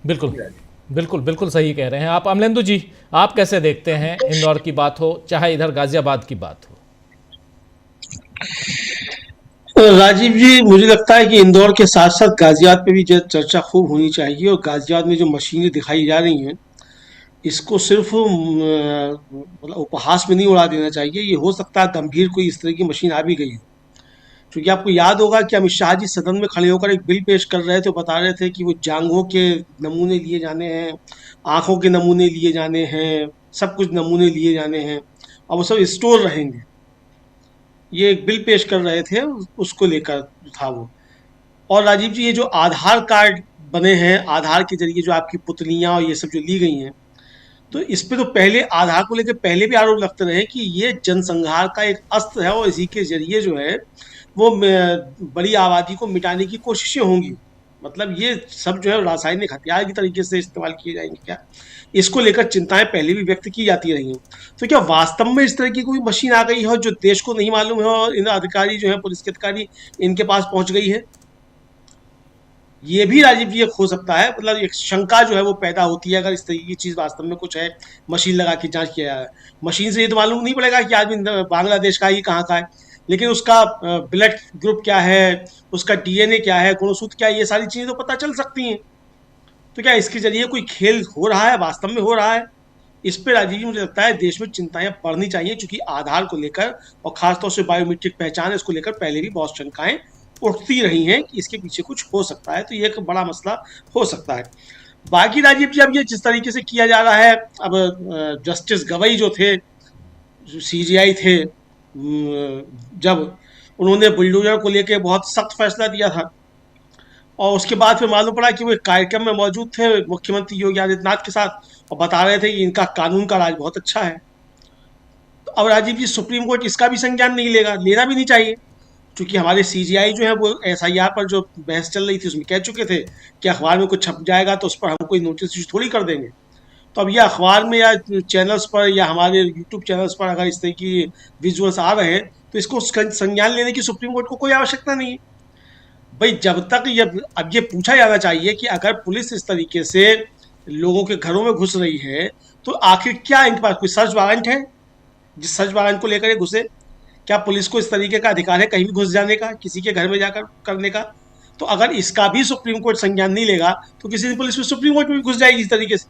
बिल्कुल सही कह रहे हैं आप। अमलेंदु जी, आप कैसे देखते हैं? इंदौर की बात हो चाहे इधर गाजियाबाद की बात हो। राजीव जी, मुझे लगता है कि इंदौर के साथ साथ गाजियाबाद पे भी चर्चा खूब होनी चाहिए। और गाजियाबाद में जो मशीनें दिखाई जा रही हैं, इसको सिर्फ मतलब उपहास में नहीं उड़ा देना चाहिए। ये हो सकता है गंभीर कोई इस तरह की मशीन आ भी गई हो। क्योंकि आपको याद होगा कि अमित शाह जी सदन में खड़े होकर एक बिल पेश कर रहे थे, बता रहे थे कि वो जांघों के नमूने लिए जाने हैं, आंखों के नमूने लिए जाने हैं, सब कुछ नमूने लिए जाने हैं, और वो सब स्टोर रहेंगे। ये एक बिल पेश कर रहे थे, उसको लेकर था वो। और राजीव जी, ये जो आधार कार्ड बने हैं, आधार के जरिए जो आपकी पुतलियाँ और ये सब जो ली गई हैं, तो इस पे तो पहले आधार को लेकर पहले भी आरोप लगते रहे कि ये जनसंहार का एक अस्त्र है और इसी के जरिए जो है वो बड़ी आबादी को मिटाने की कोशिशें होंगी। मतलब ये सब जो है रासायनिक हथियार की तरीके से इस्तेमाल किए जाएंगे क्या, इसको लेकर चिंताएं पहले भी व्यक्त की जाती रही हैं। तो क्या वास्तव में इस तरह की कोई मशीन आ गई है जो देश को नहीं मालूम है और इन अधिकारी जो है पुलिस के अधिकारी इनके पास पहुंच गई है? ये भी राजीव जी एक हो सकता है, मतलब एक शंका जो है वो पैदा होती है अगर इस तरीके की चीज वास्तव में कुछ है, मशीन लगा के जांच किया है। मशीन से ये तो मालूम नहीं पड़ेगा कि आदमी बांग्लादेश का ही कहाँ का है, लेकिन उसका ब्लड ग्रुप क्या है, उसका डीएनए क्या है, गुणसूत्र क्या है, ये सारी चीजें तो पता चल सकती हैं। तो क्या इसके जरिए कोई खेल हो रहा है, वास्तव में हो रहा है? इस पे राजीव जी मुझे लगता है देश में चिंताएं बढ़नी चाहिए, क्योंकि आधार को लेकर और खासतौर से बायोमेट्रिक पहचान इसको लेकर पहले भी बहुत शंकाएं उठती रही हैं कि इसके पीछे कुछ हो सकता है। तो ये एक बड़ा मसला हो सकता है। बाकी राजीव जी अब ये जिस तरीके से किया जा रहा है, अब जस्टिस गवई जो थे, जो सीजीआई थे, जब उन्होंने बुलडोजर को लेकर बहुत सख्त फैसला दिया था और उसके बाद फिर मालूम पड़ा कि वो एक कार्यक्रम में मौजूद थे मुख्यमंत्री योगी आदित्यनाथ के साथ और बता रहे थे कि इनका कानून का राज बहुत अच्छा है। तो अब राजीव जी सुप्रीम कोर्ट इसका भी संज्ञान नहीं लेगा, लेना भी नहीं चाहिए, क्योंकि हमारे सीजीआई जो है वो एसआईआर पर जो बहस चल रही थी उसमें कह चुके थे कि अखबार में कुछ छप जाएगा तो उस पर हम कोई नोटिस थोड़ी कर देंगे। तो अब ये अखबार में या चैनल्स पर या हमारे यूट्यूब चैनल्स पर अगर इस तरह की विजुअल्स आ रहे हैं तो इसको संज्ञान लेने की सुप्रीम कोर्ट को कोई आवश्यकता नहीं है। भाई जब तक अब ये पूछा जाना चाहिए कि अगर पुलिस इस तरीके से लोगों के घरों में घुस रही है तो आखिर क्या इनके पास कोई सर्च वारंट है जिस सर्च वारंट को लेकर ये घुसे? क्या पुलिस को इस तरीके का अधिकार है कहीं भी घुस जाने का, किसी के घर में जाकर करने का? तो अगर इसका भी सुप्रीम कोर्ट संज्ञान नहीं लेगा तो किसी दिन पुलिस भी सुप्रीम कोर्ट में भी घुस जाएगी इस तरीके से,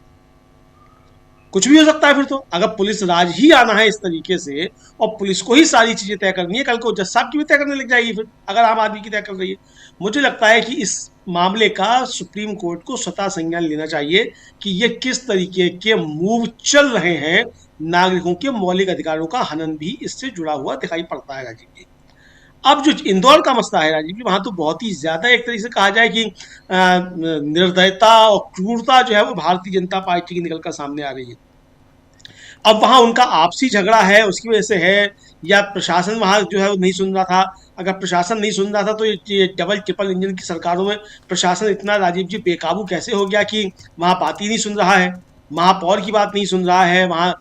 कुछ भी हो सकता है। फिर तो अगर पुलिस राज ही आना है इस तरीके से और पुलिस को ही सारी चीजें तय करनी है, कल को जज साहब की भी तय करने लग जाएगी फिर अगर आम आदमी की तय कर रही है। मुझे लगता है कि इस मामले का सुप्रीम कोर्ट को स्वतः संज्ञान लेना चाहिए कि ये किस तरीके के मूव चल रहे हैं, नागरिकों के मौलिक अधिकारों का हनन भी इससे जुड़ा हुआ दिखाई पड़ता है राजीव जी। अब जो इंदौर का मसला है राजीव जी, वहां तो बहुत ही ज्यादा एक तरीके से कहा जाए कि निर्दयता और क्रूरता जो है वो भारतीय जनता पार्टी की निकलकर सामने आ रही है। अब वहां उनका आपसी झगड़ा है उसकी वजह से है या प्रशासन वहां जो है वो नहीं सुन रहा था? अगर प्रशासन नहीं सुन रहा था तो ये डबल ट्रिपल इंजन की सरकारों में प्रशासन इतना राजीव जी बेकाबू कैसे हो गया कि वहां बात ही नहीं सुन रहा है, महापौर की बात नहीं सुन रहा है, वहां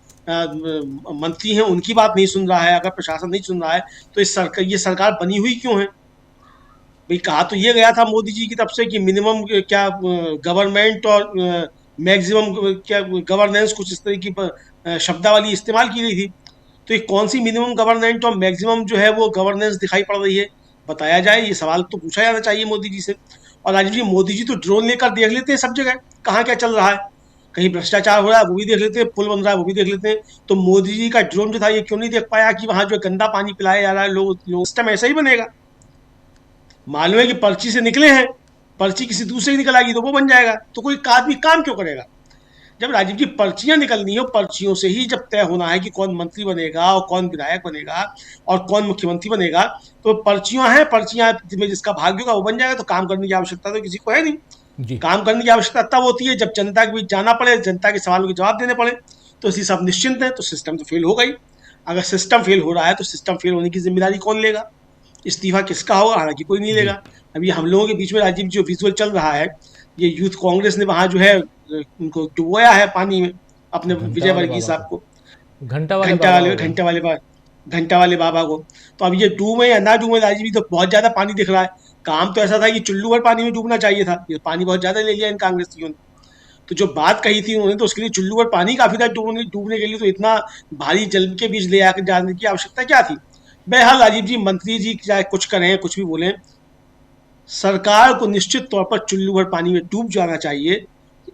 मंत्री हैं उनकी बात नहीं सुन रहा है? अगर प्रशासन नहीं सुन रहा है तो ये सरकार बनी हुई क्यों है? भाई कहा तो ये गया था मोदी जी की तरफ से कि मिनिमम क्या गवर्नमेंट और मैक्सिमम क्या गवर्नेंस, कुछ इस तरह की शब्दावली इस्तेमाल की गई थी। तो ये कौन सी मिनिमम गवर्नेंस और मैक्सिमम जो है वो गवर्नेंस दिखाई पड़ रही है, बताया जाए। ये सवाल तो पूछा जाना चाहिए मोदी जी से। और राजीव जी मोदी जी तो ड्रोन लेकर देख लेते हैं सब जगह कहाँ क्या चल रहा है, कहीं भ्रष्टाचार हो रहा है वो भी देख लेते हैं, पुल बन रहा है वो भी देख लेते हैं। तो मोदी जी का ड्रोन जो था ये क्यों नहीं देख पाया कि वहां जो गंदा पानी पिलाया जा रहा है लोग सिस्टम ऐसा ही बनेगा? मालूम है कि पर्ची से निकले हैं, पर्ची किसी दूसरे की निकल आएगी तो वो बन जाएगा, तो कोई आदमी काम क्यों करेगा? जब राजीव जी पर्चियां निकलनी हो, पर्चियों से ही जब तय होना है कि कौन मंत्री बनेगा और कौन विधायक बनेगा और कौन मुख्यमंत्री बनेगा, तो पर्चियां हैं, पर्चियां में जिसका भाग्य होगा वो बन जाएगा। तो काम करने की आवश्यकता तो किसी को है नहीं। काम करने की आवश्यकता तब होती है जब जनता के बीच जाना पड़े, जनता के सवालों के जवाब देने पड़े। तो इसी सब निश्चिंत है तो सिस्टम तो फेल हो गई। अगर सिस्टम फेल हो रहा है तो सिस्टम फेल होने की जिम्मेदारी कौन लेगा? इस्तीफा किसका होगा? हालांकि कोई नहीं लेगा। अभी हम लोगों के बीच में राजीव जो विजुअल चल रहा है, ये यूथ कांग्रेस ने वहां जो है उनको डुबोया है पानी में, अपने विजय वर्गीय साहब को, घंटा वाले बाबा को। तो अब ये डूबे या ना डूबे राजीव जी, तो बहुत ज्यादा पानी दिख रहा है। काम तो ऐसा था कि चुल्लू भर पानी में डूबना चाहिए था, ये पानी बहुत ज्यादा ले लिया इन कांग्रेसियों ने। तो जो बात कही थी उन्होंने तो उसके लिए चुल्लू भर पानी काफी था डूबने के लिए, तो इतना भारी जल के बीच ले आकर जाने की आवश्यकता क्या थी? बहरहाल राजीव जी, मंत्री जी चाहे कुछ करें कुछ भी बोलें, सरकार को निश्चित तौर पर चुल्लू भर पानी में डूब जाना चाहिए।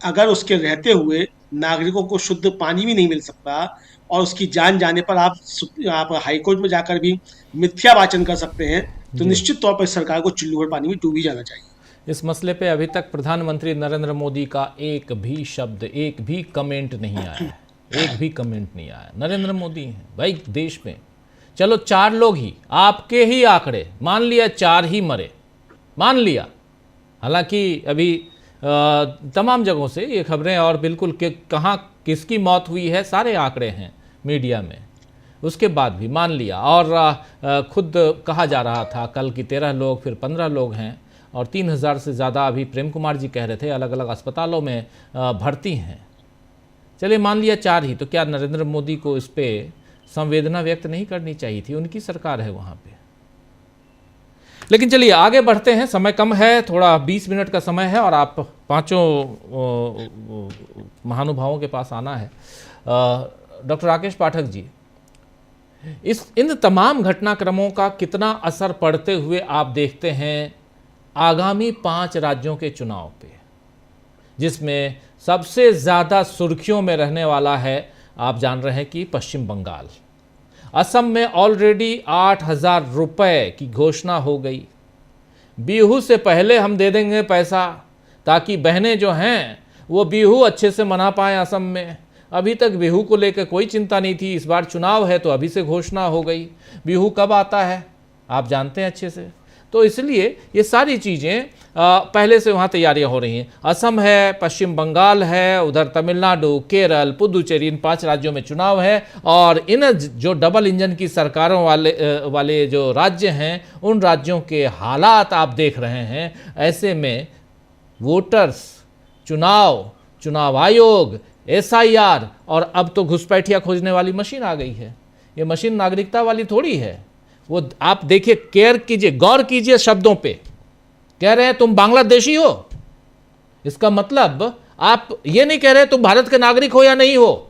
अगर उसके रहते हुए नागरिकों को शुद्ध पानी भी नहीं मिल सकता और उसकी जान जाने पर आप हाईकोर्ट में जाकर भी मिथ्या वाचन कर सकते हैं, तो निश्चित तौर पर सरकार को चुल्लू भर पानी में डूब ही जाना चाहिए। इस मसले पे अभी तक प्रधानमंत्री नरेंद्र मोदी का एक भी शब्द, एक भी कमेंट नहीं आया है, एक भी कमेंट नहीं आया। नरेंद्र मोदी हैं भाई देश में, चलो 4 लोग ही, आपके ही आंकड़े, मान लिया 4 ही मरे, मान लिया। हालांकि अभी तमाम जगहों से ये खबरें और बिल्कुल कहाँ किसकी मौत हुई है, सारे आंकड़े हैं मीडिया में। उसके बाद भी मान लिया, और खुद कहा जा रहा था कल कि 13 लोग, फिर 15 लोग हैं, और 3000 से ज़्यादा अभी प्रेम कुमार जी कह रहे थे अलग अलग अस्पतालों में भर्ती हैं। चलिए मान लिया 4 ही, तो क्या नरेंद्र मोदी को इस पर संवेदना व्यक्त नहीं करनी चाहिए थी? उनकी सरकार है वहाँ पे। लेकिन चलिए आगे बढ़ते हैं, समय कम है, थोड़ा 20 मिनट का समय है और आप पांचों महानुभावों के पास आना है। डॉक्टर राकेश पाठक जी, इन तमाम घटनाक्रमों का कितना असर पड़ते हुए आप देखते हैं आगामी 5 राज्यों के चुनाव पे, जिसमें सबसे ज़्यादा सुर्खियों में रहने वाला है, आप जान रहे हैं कि पश्चिम बंगाल। असम में ऑलरेडी 8,000 रुपए की घोषणा हो गई। बिहू से पहले हम दे देंगे पैसा ताकि बहनें जो हैं वो बिहू अच्छे से मना पाएँ असम में। अभी तक बिहू को लेकर कोई चिंता नहीं थी, इस बार चुनाव है तो अभी से घोषणा हो गई। बिहू कब आता है आप जानते हैं अच्छे से, तो इसलिए ये सारी चीज़ें पहले से वहाँ तैयारियां हो रही हैं। असम है, पश्चिम बंगाल है, उधर तमिलनाडु, केरल, पुदुचेरी, इन 5 राज्यों में चुनाव है। और इन जो डबल इंजन की सरकारों वाले जो राज्य हैं, उन राज्यों के हालात आप देख रहे हैं। ऐसे में वोटर्स, चुनाव आयोग, SIR, और अब तो घुसपैठिया खोजने वाली मशीन आ गई है। ये मशीन नागरिकता वाली थोड़ी है। वो आप देखिए, केयर कीजिए, गौर कीजिए शब्दों पे। कह रहे हैं तुम बांग्लादेशी हो, इसका मतलब आप ये नहीं कह रहे तुम भारत के नागरिक हो या नहीं हो।